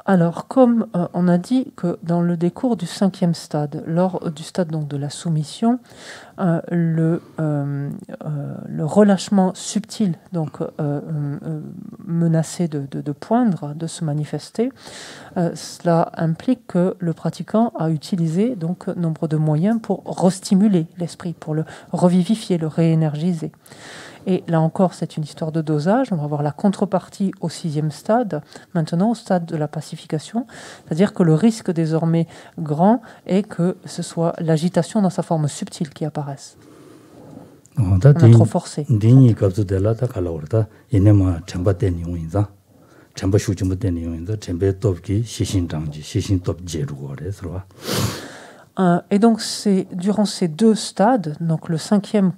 Alors, comme on a dit que dans le décours du 5e stade, lors du stade donc, de la soumission, le relâchement subtil, donc menacé de poindre, de se manifester, cela implique que le pratiquant a utilisé donc nombre de moyens pour restimuler l'esprit, pour le revivifier, le réénergiser. Et là encore, c'est une histoire de dosage. On va voir la contrepartie au 6e stade, maintenant au stade de la pacification. C'est-à-dire que le risque désormais grand est que ce soit l'agitation dans sa forme subtile qui apparaisse. On a trop forcé. Et donc, c'est durant ces deux stades, donc le 5e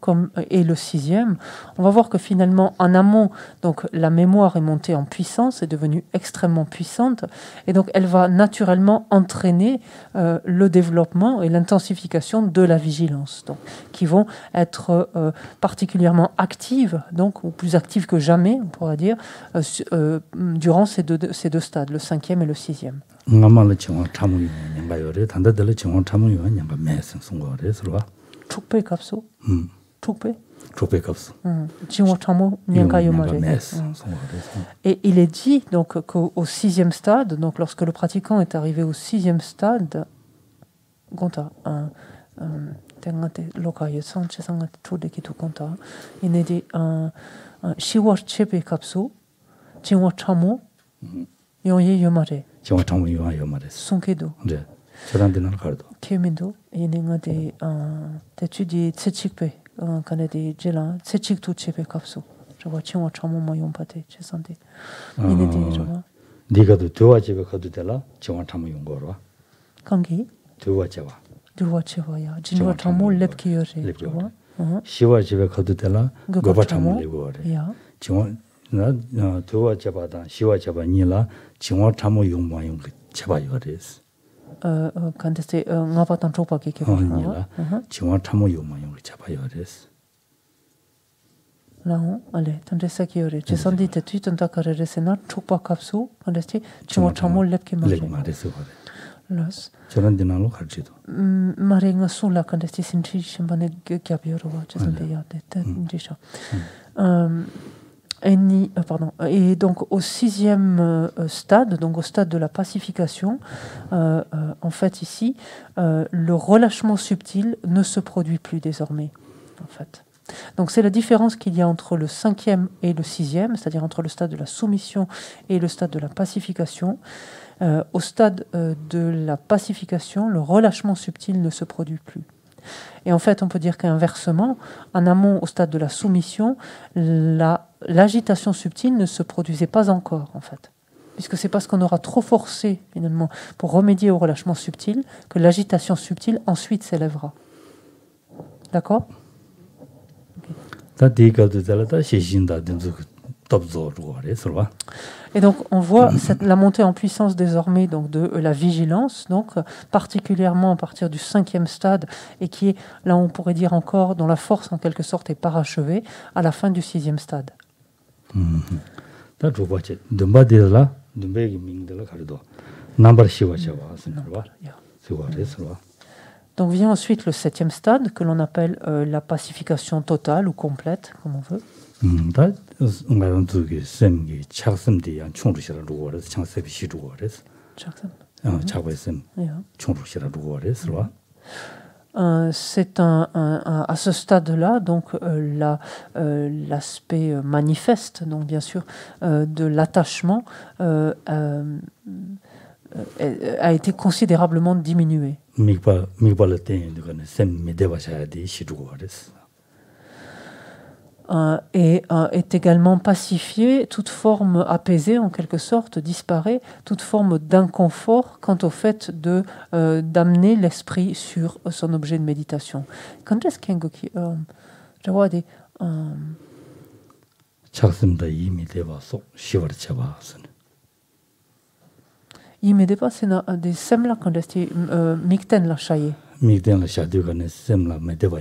et le 6e, on va voir que finalement, en amont, donc la mémoire est montée en puissance, est devenue extrêmement puissante, et donc elle va naturellement entraîner le développement et l'intensification de la vigilance, donc, qui vont être particulièrement actives, donc, ou plus actives que jamais, on pourrait dire, durant ces deux stades, le 5e et le 6e. Chukpe kapsu. Chukpe. Et il est dit donc qu'au 6e stade, donc lorsque le pratiquant est arrivé au 6e stade, il est dit shiwa chepe kapsu, chiwa chamo, yoye yomare. Sonkedo. Kemido, il étudie Tsetchikpe, Kanadi Jela, Tsetchik tu Chepe Kapsu. Je vois Chimwa Chamo Moyon Pate, Chesante. Il est dit, je vois. Diga de Tua Chepe Kadutela, Chimwa Chamo Yongorwa. Kangi? Tua Cheva. Tua Cheva, ya. Chimwa Chamo Lepkiore, je vois. Shiwa Chepe Kadutela, Goba Chamo Legore. Ya. Chimwa, Tua Cheva, Shiwa Cheva Nila, Chimwa Chamo Yongmayong Cheva Yores. Quand c'est un avatar trop pas qui est là, tu vois, tu m'as eu mal, tu as pas eu des. Là, allez, tant de ça qui aurait. Tu sens dit que tu t'entends carrément c'est na trop pas capsule, quand est-ce tu m'as chamou lep qui marche. Las. Tu n'as pas le cardido. Marenga sola quand est-ce c'est une chimbane qui a bien revoir, tu sens déjà déjà. Et donc au 6e stade, donc au stade de la pacification, en fait ici, le relâchement subtil ne se produit plus désormais, en fait. Donc c'est la différence qu'il y a entre le 5e et le 6e, c'est-à-dire entre le stade de la soumission et le stade de la pacification. Au stade de la pacification, le relâchement subtil ne se produit plus. Et en fait, on peut dire qu'inversement, en amont, au stade de la soumission, l'agitation subtile ne se produisait pas encore, en fait. Puisque c'est parce qu'on aura trop forcé, finalement, pour remédier au relâchement subtil, que l'agitation subtile ensuite s'élèvera. D'accord ? Et donc on voit la montée en puissance désormais donc, de la vigilance, donc, particulièrement à partir du 5e stade, et qui est, là on pourrait dire encore, dont la force en quelque sorte est parachevée, à la fin du 6e stade. Donc vient ensuite le 7e stade, que l'on appelle la pacification totale ou complète, comme on veut. 다 응가는 두개 쌤이 착심디 안 총루시라고 그래서 창세비 시루고 그래서 자고 있음 총루시라고 그래서 c'est à ce stade-là, donc l'aspect manifeste, donc bien sûr, de l'attachement a été considérablement diminué. Et est également pacifié, toute forme apaisée en quelque sorte disparaît, toute forme d'inconfort quant au fait d'amener l'esprit sur son objet de méditation. Quand est-ce qu'il y a je vois des il me dépasse des semla quand est-ce mikten la chaye mikten la chadu quand semla me deva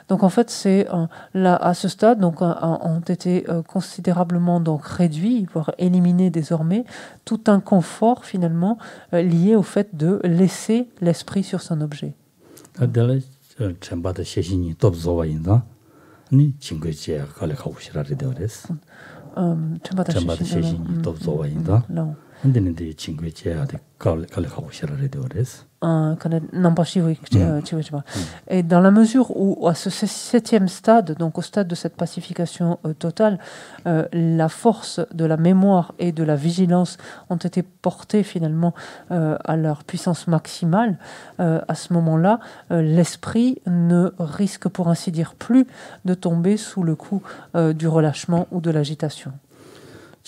donc en fait, c'est là à ce stade, donc ont été considérablement donc réduits, voire éliminés désormais, tout inconfort finalement lié au fait de laisser l'esprit sur son objet. Et dans la mesure où à ce 7e stade, donc au stade de cette pacification totale, la force de la mémoire et de la vigilance ont été portées finalement à leur puissance maximale, à ce moment-là, l'esprit ne risque pour ainsi dire plus de tomber sous le coup du relâchement ou de l'agitation. Et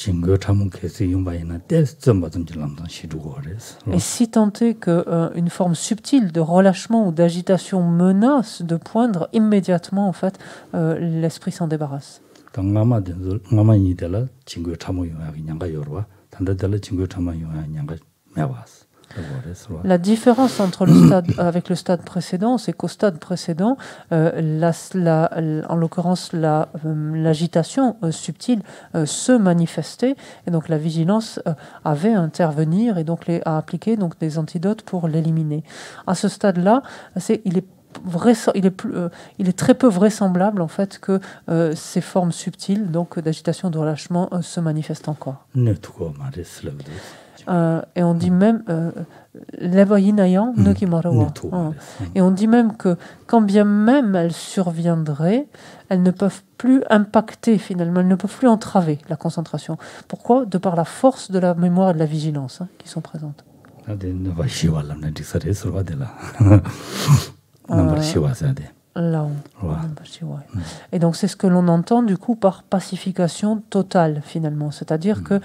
si tant est qu'une forme subtile de relâchement ou d'agitation menace de poindre, immédiatement, en fait, l'esprit s'en débarrasse. La différence entre le stade avec le stade précédent, c'est qu'au stade précédent, en l'occurrence l'agitation subtile se manifestait et donc la vigilance avait à intervenir et donc à appliquer donc des antidotes pour l'éliminer. À ce stade-là, il est très peu vraisemblable en fait que ces formes subtiles donc d'agitation, de relâchement se manifestent encore. Et on dit même et on dit même que quand bien même elles surviendraient, elles ne peuvent plus impacter finalement, elles ne peuvent plus entraver la concentration. Pourquoi? De par la force de la mémoire et de la vigilance qui sont présentes. Et donc c'est ce que l'on entend du coup par pacification totale finalement, c'est-à-dire que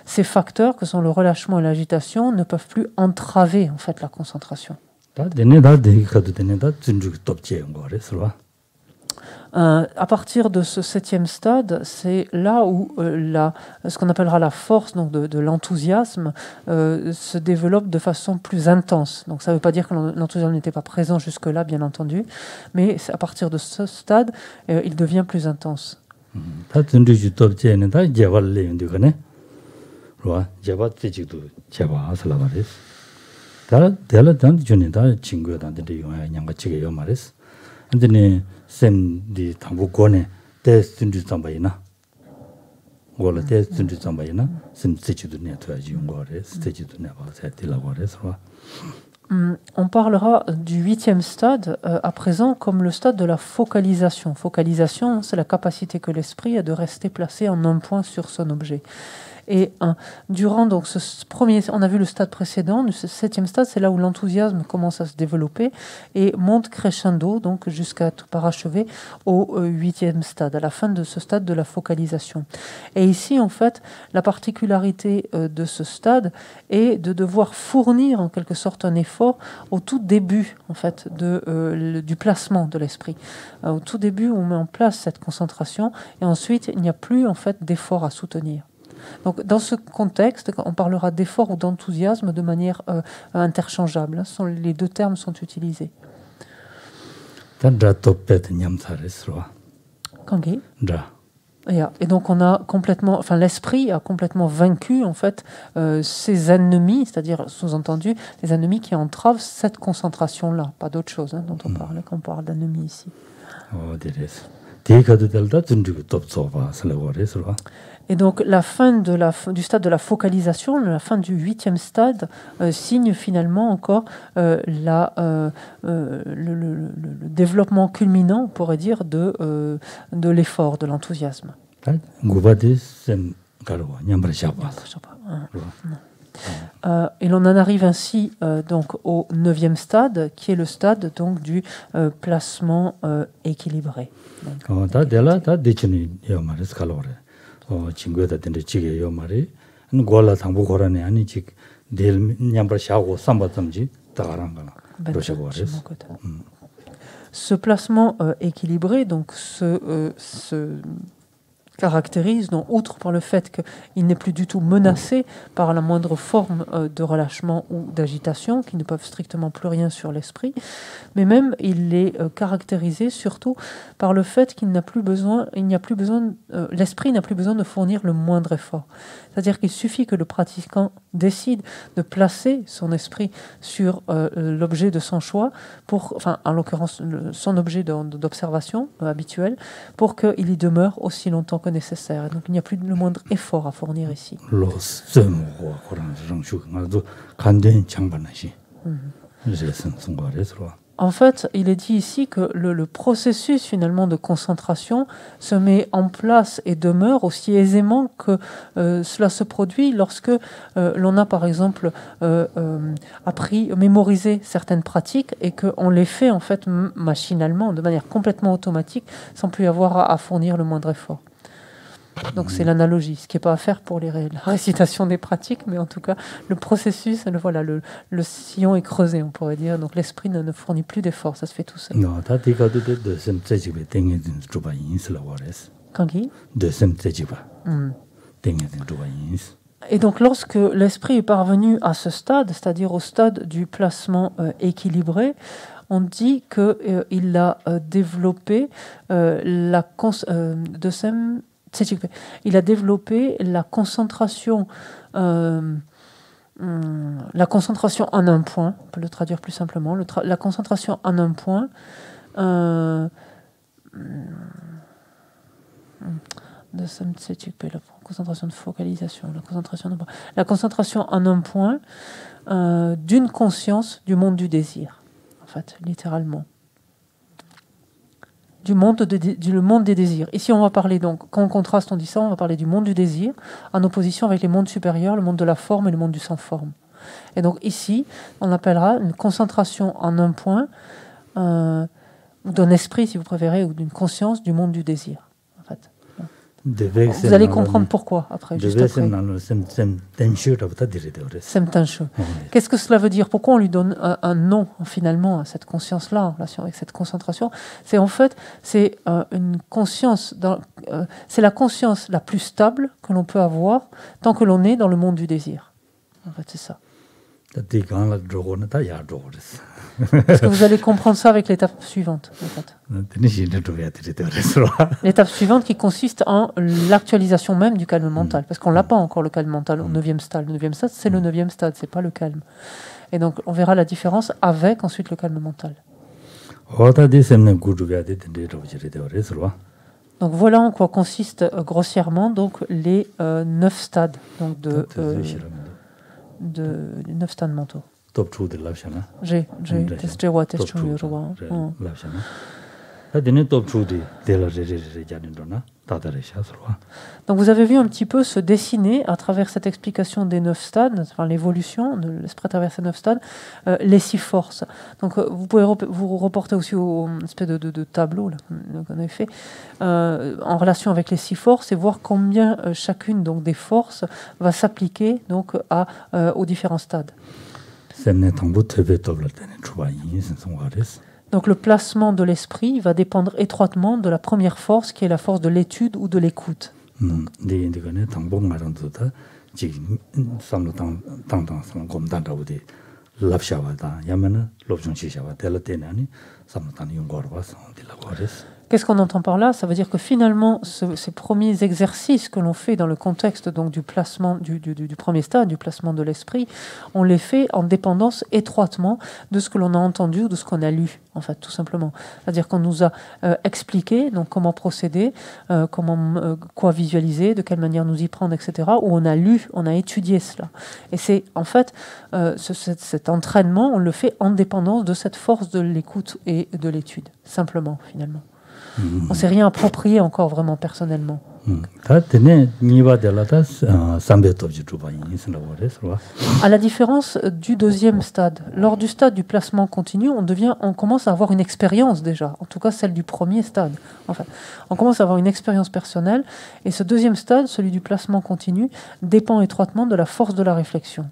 ces facteurs que sont le relâchement et l'agitation ne peuvent plus entraver en fait la concentration. À partir de ce 7e stade, c'est là où ce qu'on appellera la force donc de l'enthousiasme se développe de façon plus intense. Donc ça ne veut pas dire que l'enthousiasme n'était pas présent jusque-là, bien entendu, mais à partir de ce stade, il devient plus intense. 샘디 당부권에 대스준주 담바이나 원래 대스준주 담바이나 샘치주도 내줘야지 용거래 스테지도 내봐서 되라고 그래서 On parlera du 8e stade à présent comme le stade de la focalisation. Focalisation, c'est la capacité que l'esprit a de rester placé en un point sur son objet. Et durant donc ce premier, on a vu le stade précédent, ce 7e stade, c'est là où l'enthousiasme commence à se développer et monte crescendo, donc jusqu'à parachever au 8e stade, à la fin de ce stade de la focalisation. Et ici, en fait, la particularité de ce stade est de devoir fournir en quelque sorte un effort au tout début, en fait, du placement de l'esprit. Au tout début, on met en place cette concentration et ensuite, il n'y a plus en fait d'effort à soutenir. Donc, dans ce contexte, on parlera d'effort ou d'enthousiasme de manière interchangeable. Les deux termes sont utilisés. Et donc on a complètement, enfin l'esprit a complètement vaincu en fait ses ennemis, c'est-à-dire sous-entendu les ennemis qui entravent cette concentration-là, pas d'autre chose dont on parle quand on parle d'ennemis ici. Et donc la fin du stade de la focalisation, la fin du 8e stade, signe finalement encore le développement culminant, on pourrait dire, de l'effort, de l'enthousiasme. Et l'on en arrive ainsi donc au 9e stade, qui est le stade donc du placement équilibré. Ce placement équilibré donc se caractérise, donc, outre par le fait qu'il n'est plus du tout menacé par la moindre forme de relâchement ou d'agitation, qui ne peuvent strictement plus rien sur l'esprit, mais même il est caractérisé surtout par le fait qu'il n'a plus besoin, l'esprit n'a plus besoin de fournir le moindre effort. C'est-à-dire qu'il suffit que le pratiquant décide de placer son esprit sur l'objet de son choix, en l'occurrence son objet d'observation habituel, pour qu'il y demeure aussi longtemps que nécessaire. Et donc il n'y a plus le moindre effort à fournir ici. En fait, il est dit ici que le processus finalement de concentration se met en place et demeure aussi aisément que cela se produit lorsque l'on a par exemple mémorisé certaines pratiques et qu'on les fait en fait machinalement, de manière complètement automatique, sans plus avoir à fournir le moindre effort. Donc c'est l'analogie, ce qui n'est pas à faire pour la récitation des pratiques, mais en tout cas le processus, le sillon est creusé, on pourrait dire, donc l'esprit ne fournit plus d'efforts, ça se fait tout seul. Et donc lorsque l'esprit est parvenu à ce stade, c'est-à-dire au stade du placement équilibré, on dit qu'il a développé il a développé la concentration en un point, on peut le traduire plus simplement, la concentration en un point, la concentration de focalisation, la concentration en un point d'une conscience du monde du désir, en fait, littéralement. Du monde des désirs. Ici, on va parler donc, quand on contraste, on dit ça, on va parler du monde du désir en opposition avec les mondes supérieurs, le monde de la forme et le monde du sans forme. Et donc ici, on appellera une concentration en un point, ou d'un esprit, si vous préférez, ou d'une conscience du monde du désir. En fait. Vous allez comprendre pourquoi après, juste après. Qu'est-ce que cela veut dire? Pourquoi on lui donne un nom finalement à cette conscience-là en relation avec cette concentration? C'est en fait une conscience, c'est la conscience la plus stable que l'on peut avoir tant que l'on est dans le monde du désir. En fait, c'est ça. Est-ce que vous allez comprendre ça avec l'étape suivante en fait. L'étape suivante qui consiste en l'actualisation même du calme mental. Parce qu'on n'a pas encore le calme mental au 9e stade. Le 9e stade, c'est le 9e stade, c'est pas le calme. Et donc, on verra la différence avec ensuite le calme mental. Donc, voilà en quoi consistent grossièrement donc, les 9 stades donc, de 9 stades mentaux. Donc vous avez vu un petit peu se dessiner à travers cette explication des 9 stades, enfin l'évolution de l'esprit à travers ces 9 stades, les 6 forces. Donc vous pouvez vous reporter aussi au espèce de tableau là, qu'on avait fait en relation avec les 6 forces et voir combien chacune donc, des forces va s'appliquer donc, aux différents stades. Donc le placement de l'esprit va dépendre étroitement de la première force qui est la force de l'étude ou de l'écoute. Qu'est-ce qu'on entend par là? Ça veut dire que finalement, ces premiers exercices que l'on fait dans le contexte donc, du placement du premier stade, du placement de l'esprit, on les fait en dépendance étroitement de ce que l'on a entendu ou de ce qu'on a lu, en fait, tout simplement. C'est-à-dire qu'on nous a expliqué donc, comment procéder, quoi visualiser, de quelle manière nous y prendre, etc. Où on a lu, on a étudié cela. Et c'est en fait cet entraînement, on le fait en dépendance de cette force de l'écoute et de l'étude, simplement, finalement. On ne s'est rien approprié encore vraiment personnellement. À la différence du deuxième stade, lors du stade du placement continu, on commence à avoir une expérience déjà, en tout cas celle du premier stade. Enfin, on commence à avoir une expérience personnelle, et ce deuxième stade, celui du placement continu, dépend étroitement de la force de la réflexion.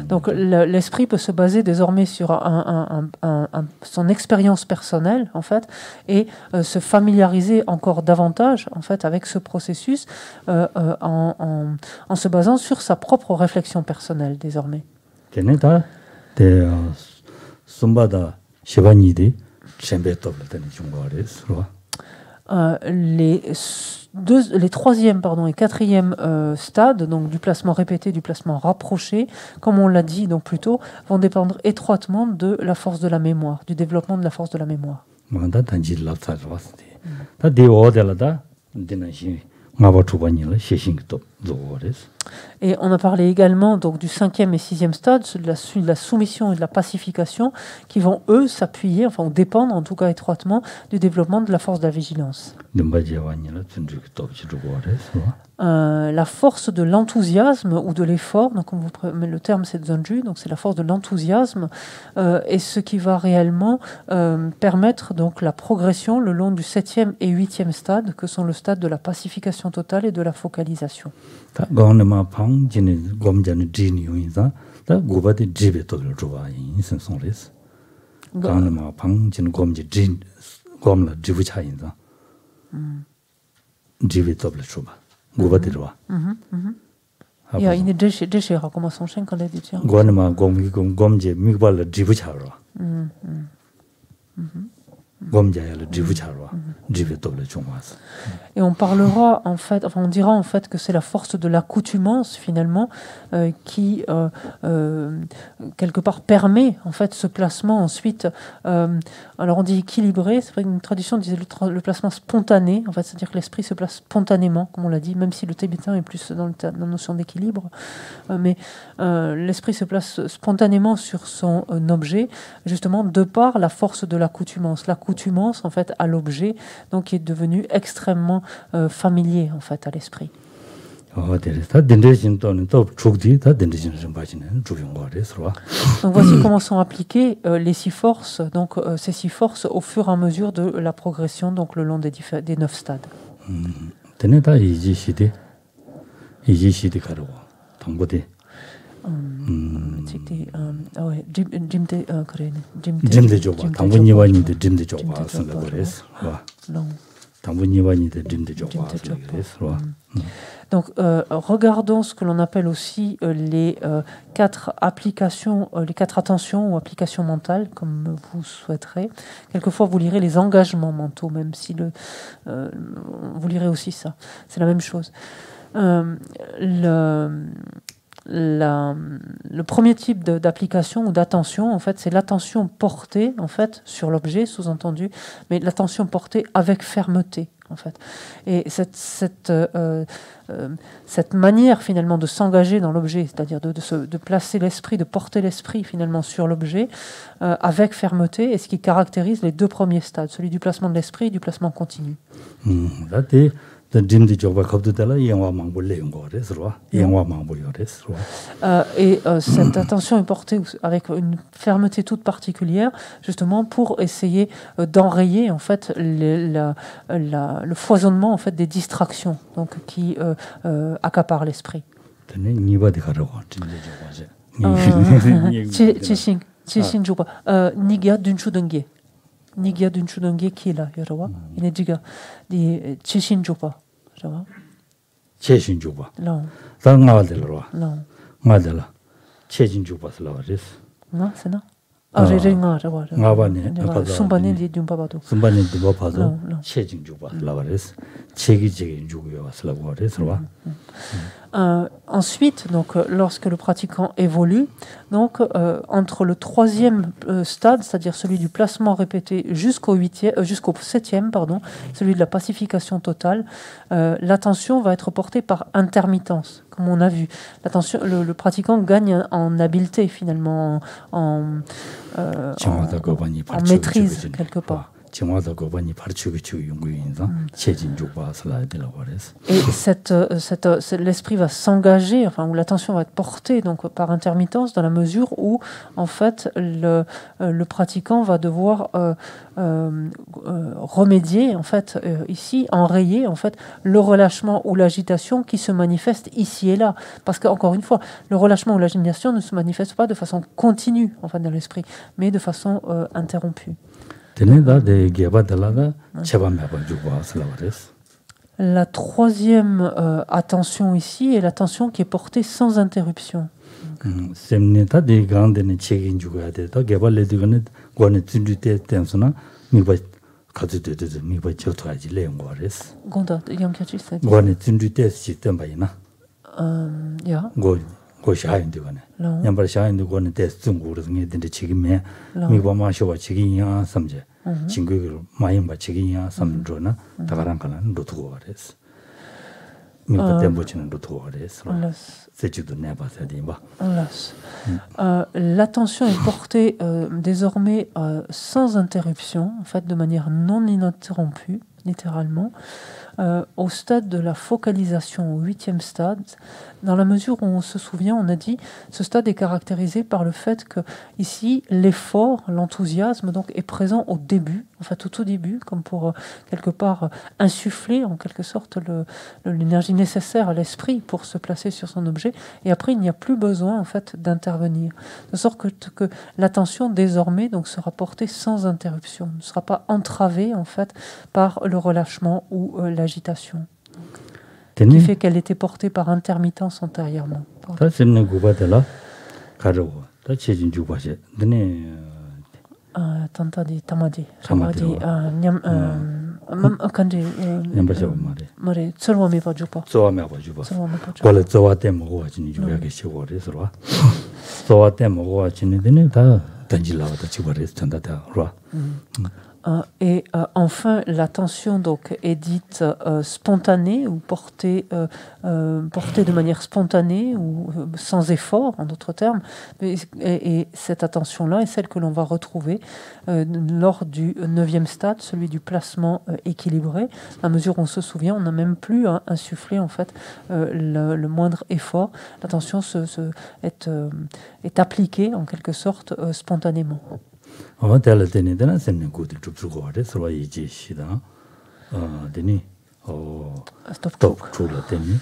Donc l'esprit peut se baser désormais sur son expérience personnelle en fait et se familiariser encore davantage en fait avec ce processus en se basant sur sa propre réflexion personnelle désormais. Les troisième et quatrième stades, donc du placement répété, du placement rapproché, comme on l'a dit donc plus tôt, vont dépendre étroitement de la force de la mémoire, du développement de la force de la mémoire. Et on a parlé également donc, du cinquième et sixième stade, de la soumission et de la pacification, qui vont, eux, s'appuyer, enfin dépendre en tout cas étroitement du développement de la force de la vigilance. La force de l'enthousiasme ou de l'effort, donc le terme c'est Zanju, donc c'est la force de l'enthousiasme, et ce qui va réellement permettre donc la progression le long du septième et huitième stade, que sont le stade de la pacification totale et de la focalisation. Ja, in de comment son chen quand dit tiens. Et on parlera en fait, enfin on dira en fait que c'est la force de l'accoutumance finalement qui quelque part permet en fait ce placement ensuite. Alors on dit équilibré, c'est vrai qu'une tradition disait le placement spontané, en fait, c'est-à-dire que l'esprit se place spontanément, comme on l'a dit, même si le tibétain est plus dans la notion d'équilibre, mais l'esprit se place spontanément sur son objet, justement de par la force de l'accoutumance. L'accoutumance en fait à l'objet, donc qui est devenu extrêmement familier en fait à l'esprit. Donc voici comment sont appliquées les 6 forces, donc ces 6 forces au fur et à mesure de la progression, donc le long des 9 stades. Donc, regardons ce que l'on appelle aussi les 4 applications, les 4 attentions ou applications mentales, comme vous souhaiterez. Quelquefois, vous lirez les engagements mentaux, même si vous lirez aussi ça. C'est la même chose. Le premier type d'application ou d'attention, en fait, c'est l'attention portée en fait sur l'objet, sous-entendu, mais l'attention portée avec fermeté, en fait. Et cette manière finalement de s'engager dans l'objet, c'est-à-dire de placer l'esprit, de porter l'esprit finalement sur l'objet avec fermeté, est ce qui caractérise les 2 premiers stades, celui du placement de l'esprit et du placement continu. Et cette attention est portée avec une fermeté toute particulière, justement pour essayer d'enrayer en fait le foisonnement en fait des distractions, donc qui accaparent l'esprit. Nigya dunchudenge. Nigya dunchudenge qui est là, yarawa. Il est diga di chishin jopa. 최신 주바 non, 상가들로 non. 맞아라 최신 주바스라와레스 Non, c'est non. Ah, j'ai nga, je vois. nga바네 Sumbane dit d'un babado. 순반에 뭐 봐도 Non, non. 최신 주바스라와레스 체기적인 주고요스라와레스와 Ensuite, donc, lorsque le pratiquant évolue, donc, entre le troisième stade, c'est-à-dire celui du placement répété jusqu'au septième, pardon, celui de la pacification totale, l'attention va être portée par intermittence, comme on a vu. L'attention, le pratiquant gagne en habileté finalement, en maîtrise quelque part. Et l'esprit va s'engager, enfin, où l'attention va être portée donc, par intermittence, dans la mesure où, en fait, le pratiquant va devoir remédier, en fait, ici, enrayer, en fait, le relâchement ou l'agitation qui se manifeste ici et là. Parce qu'encore une fois, le relâchement ou l'agitation ne se manifeste pas de façon continue, en fait, dans l'esprit, mais de façon interrompue. La troisième attention ici est l'attention qui est portée sans interruption. L'attention est portée désormais sans interruption, en fait de manière non ininterrompue, littéralement, au stade de la focalisation, au 8e stade, dans la mesure où on se souvient, on a dit, ce stade est caractérisé par le fait que ici l'effort, l'enthousiasme donc est présent au début, en fait au tout début, comme pour quelque part insuffler en quelque sorte l'énergie nécessaire à l'esprit pour se placer sur son objet, et après il n'y a plus besoin en fait d'intervenir, de sorte que l'attention désormais donc sera portée sans interruption, ne sera pas entravée en fait par le relâchement ou l'agitation, qui fait qu'elle était portée par intermittence antérieurement. Tantadi, tamadi, nyam, kanji, mare, tsolwa me pa jupa. Tsowa me pa jupa. Kola tsowa te mo wa chini juya ke shiwa re sura. Tsowa te mo wa chini dene ta tanjila wa ta chiwa re tanda ta rwa. Et enfin, l'attention donc est dite spontanée ou portée de manière spontanée ou sans effort, en d'autres termes. Et cette attention-là est celle que l'on va retrouver lors du 9e stade, celui du placement équilibré. À mesure où on se souvient, on n'a même plus à insuffler en fait le moindre effort. L'attention est appliquée en quelque sorte spontanément. Avant d'aller tenir dans la scène, coup de troupe sur quoi, c'est vrai, il dit si dans, tenir, stop troupe la tenir,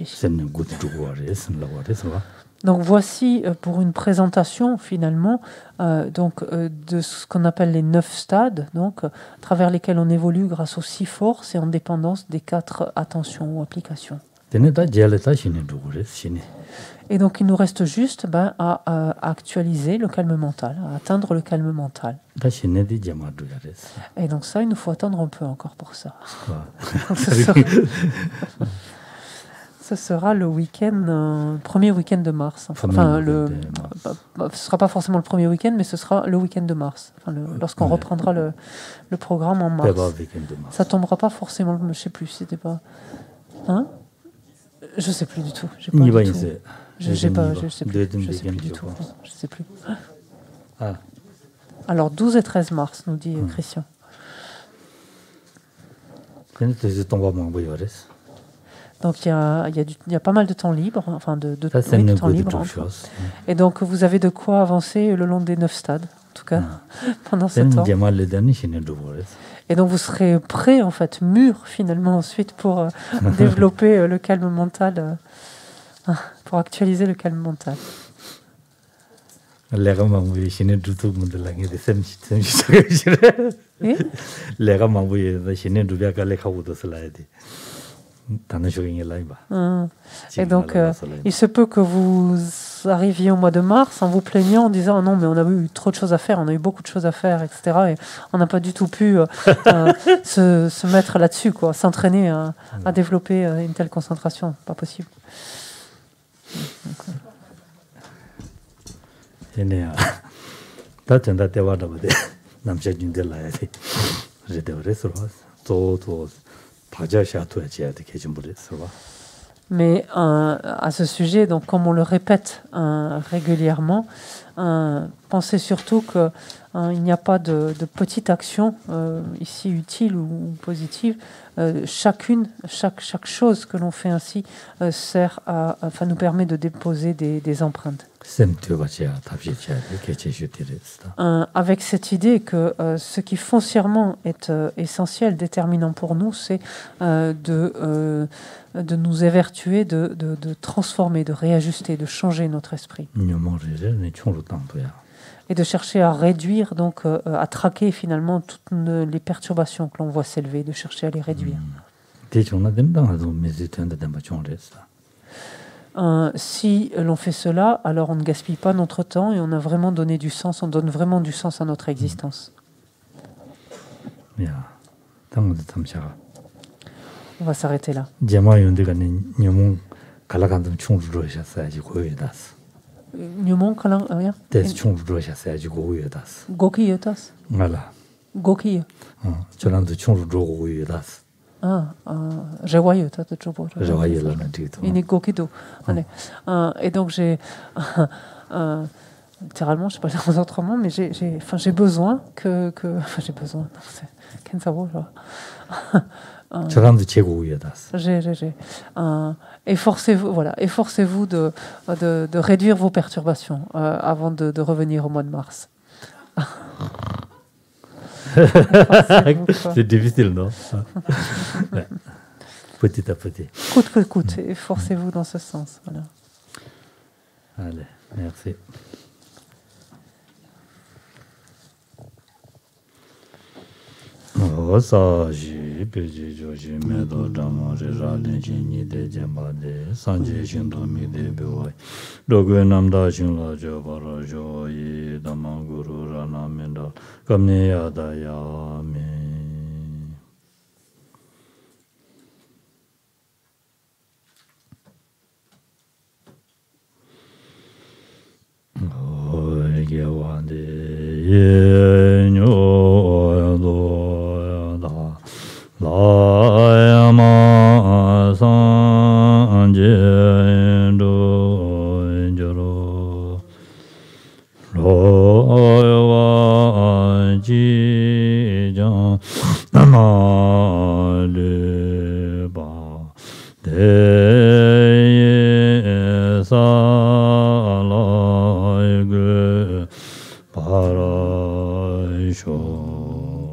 scène coup de troupe quoi, c'est la quoi, c'est vrai. Donc voici pour une présentation finalement donc de ce qu'on appelle les 9 stades, donc à travers lesquels on évolue grâce aux 6 forces et en dépendance des 4 attentions ou applications. Et donc il nous reste juste à actualiser le calme mental, à atteindre le calme mental. Et donc ça, il nous faut attendre un peu encore pour ça. Ce sera le week-end, premier week-end de mars. Enfin, ce ne sera pas forcément le premier week-end, mais ce sera le week-end de mars, lorsqu'on reprendra le programme en mars. Ça ne tombera pas forcément, je ne sais plus, c'était pas... Hein? Je ne sais plus du tout. Je sais plus du tout. Je sais plus. Alors 12 et 13 mars, nous dit Christian. Donc il y a pas mal de temps libre, enfin de temps libre. Et donc vous avez de quoi avancer le long des 9 stades, en tout cas, pendant ce temps. Et donc vous serez prêt, en fait, mûr finalement ensuite pour développer le calme mental, pour actualiser le calme mental. Et donc, il se peut que vous arriviez au mois de mars en vous plaignant, en disant non, mais on a eu trop de choses à faire, on a eu beaucoup de choses à faire, etc. Et on n'a pas du tout pu se mettre là-dessus, quoi, s'entraîner à développer une telle concentration. Pas possible. Mais à ce sujet, donc, comme on le répète régulièrement, pensez surtout qu'il n'y a pas de petite action ici utile ou positive. Chaque chose que l'on fait ainsi sert nous permet de déposer des empreintes. Avec cette idée que ce qui foncièrement est essentiel, déterminant pour nous, c'est de nous évertuer, de transformer, de réajuster, de changer notre esprit. Et de chercher à réduire, donc à traquer finalement toutes les perturbations que l'on voit s'élever, de chercher à les réduire. Si l'on fait cela, alors on ne gaspille pas notre temps et on a vraiment donné du sens, on donne vraiment du sens à notre existence. On va s'arrêter là. Nyumon kalang rien. Goki yotas. Voilà. Goki. Jawaye tata chobo. Jawaye là tu. Ini gokido. Et donc j'ai littéralement, je sais pas dire autrement, mais j'ai besoin que j'ai besoin. C'est Kensabo là. Efforcez-vous de réduire vos perturbations avant de revenir au mois de mars. C'est difficile, non? Petit à petit. Coûte que coûte, efforcez-vous dans ce sens. Voilà. Allez, merci. Saji peji joji medo dama rira lenji ni de jemba de sanje shindo mi de bewai dogu namda shinla jo bara jo yi dama guru rana menda kamne yada ya me oi ge wande ye nyo do la ma san je do joro lo wa ji jan ma le ba de sa la ge para sho.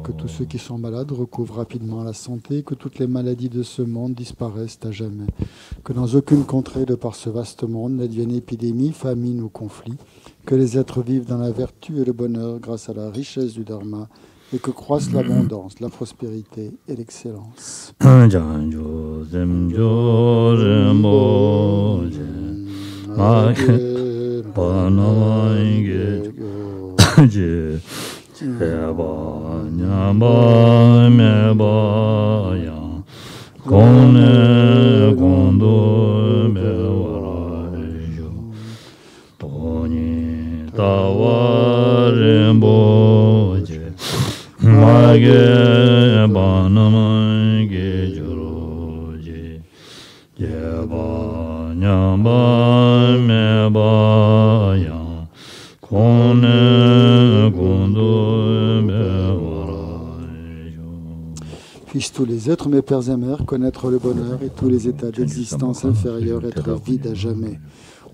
Que tous ceux qui sont malades recouvrent rapidement la santé, que toutes les maladies de ce monde disparaissent à jamais, que dans aucune contrée de par ce vaste monde n'advienne épidémie, famine ou conflit, que les êtres vivent dans la vertu et le bonheur grâce à la richesse du dharma, et que croissent l'abondance, la prospérité et l'excellence. Ba nyamba me ba ya kone kondo me wara jo toni tawa rembo je mage ba nama ge joro je je ba nyamba me ba ya kone kondo. Puissent tous les êtres, mes pères et mères, connaître le bonheur et tous les états d'existence inférieurs être vides à jamais.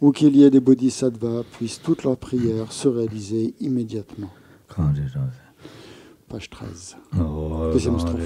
Ou qu'il y ait des bodhisattvas, puissent toutes leurs prières se réaliser immédiatement. Page 13. Deuxième strophe.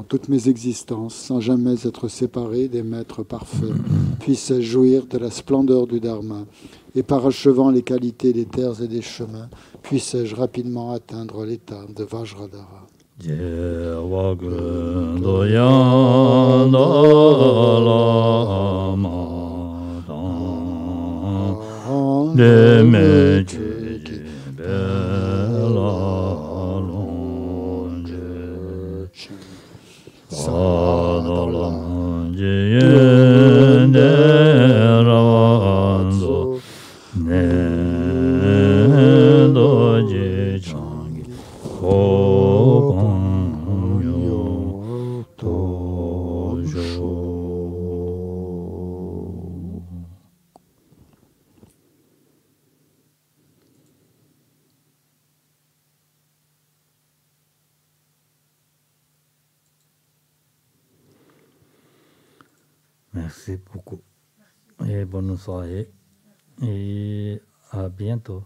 Toutes mes existences, sans jamais être séparé des maîtres parfaits, puisse jouir de la splendeur du Dharma, et parachevant les qualités des terres et des chemins, puisse-je rapidement atteindre l'état de Vajradhara. Merci beaucoup et bonne soirée et à bientôt.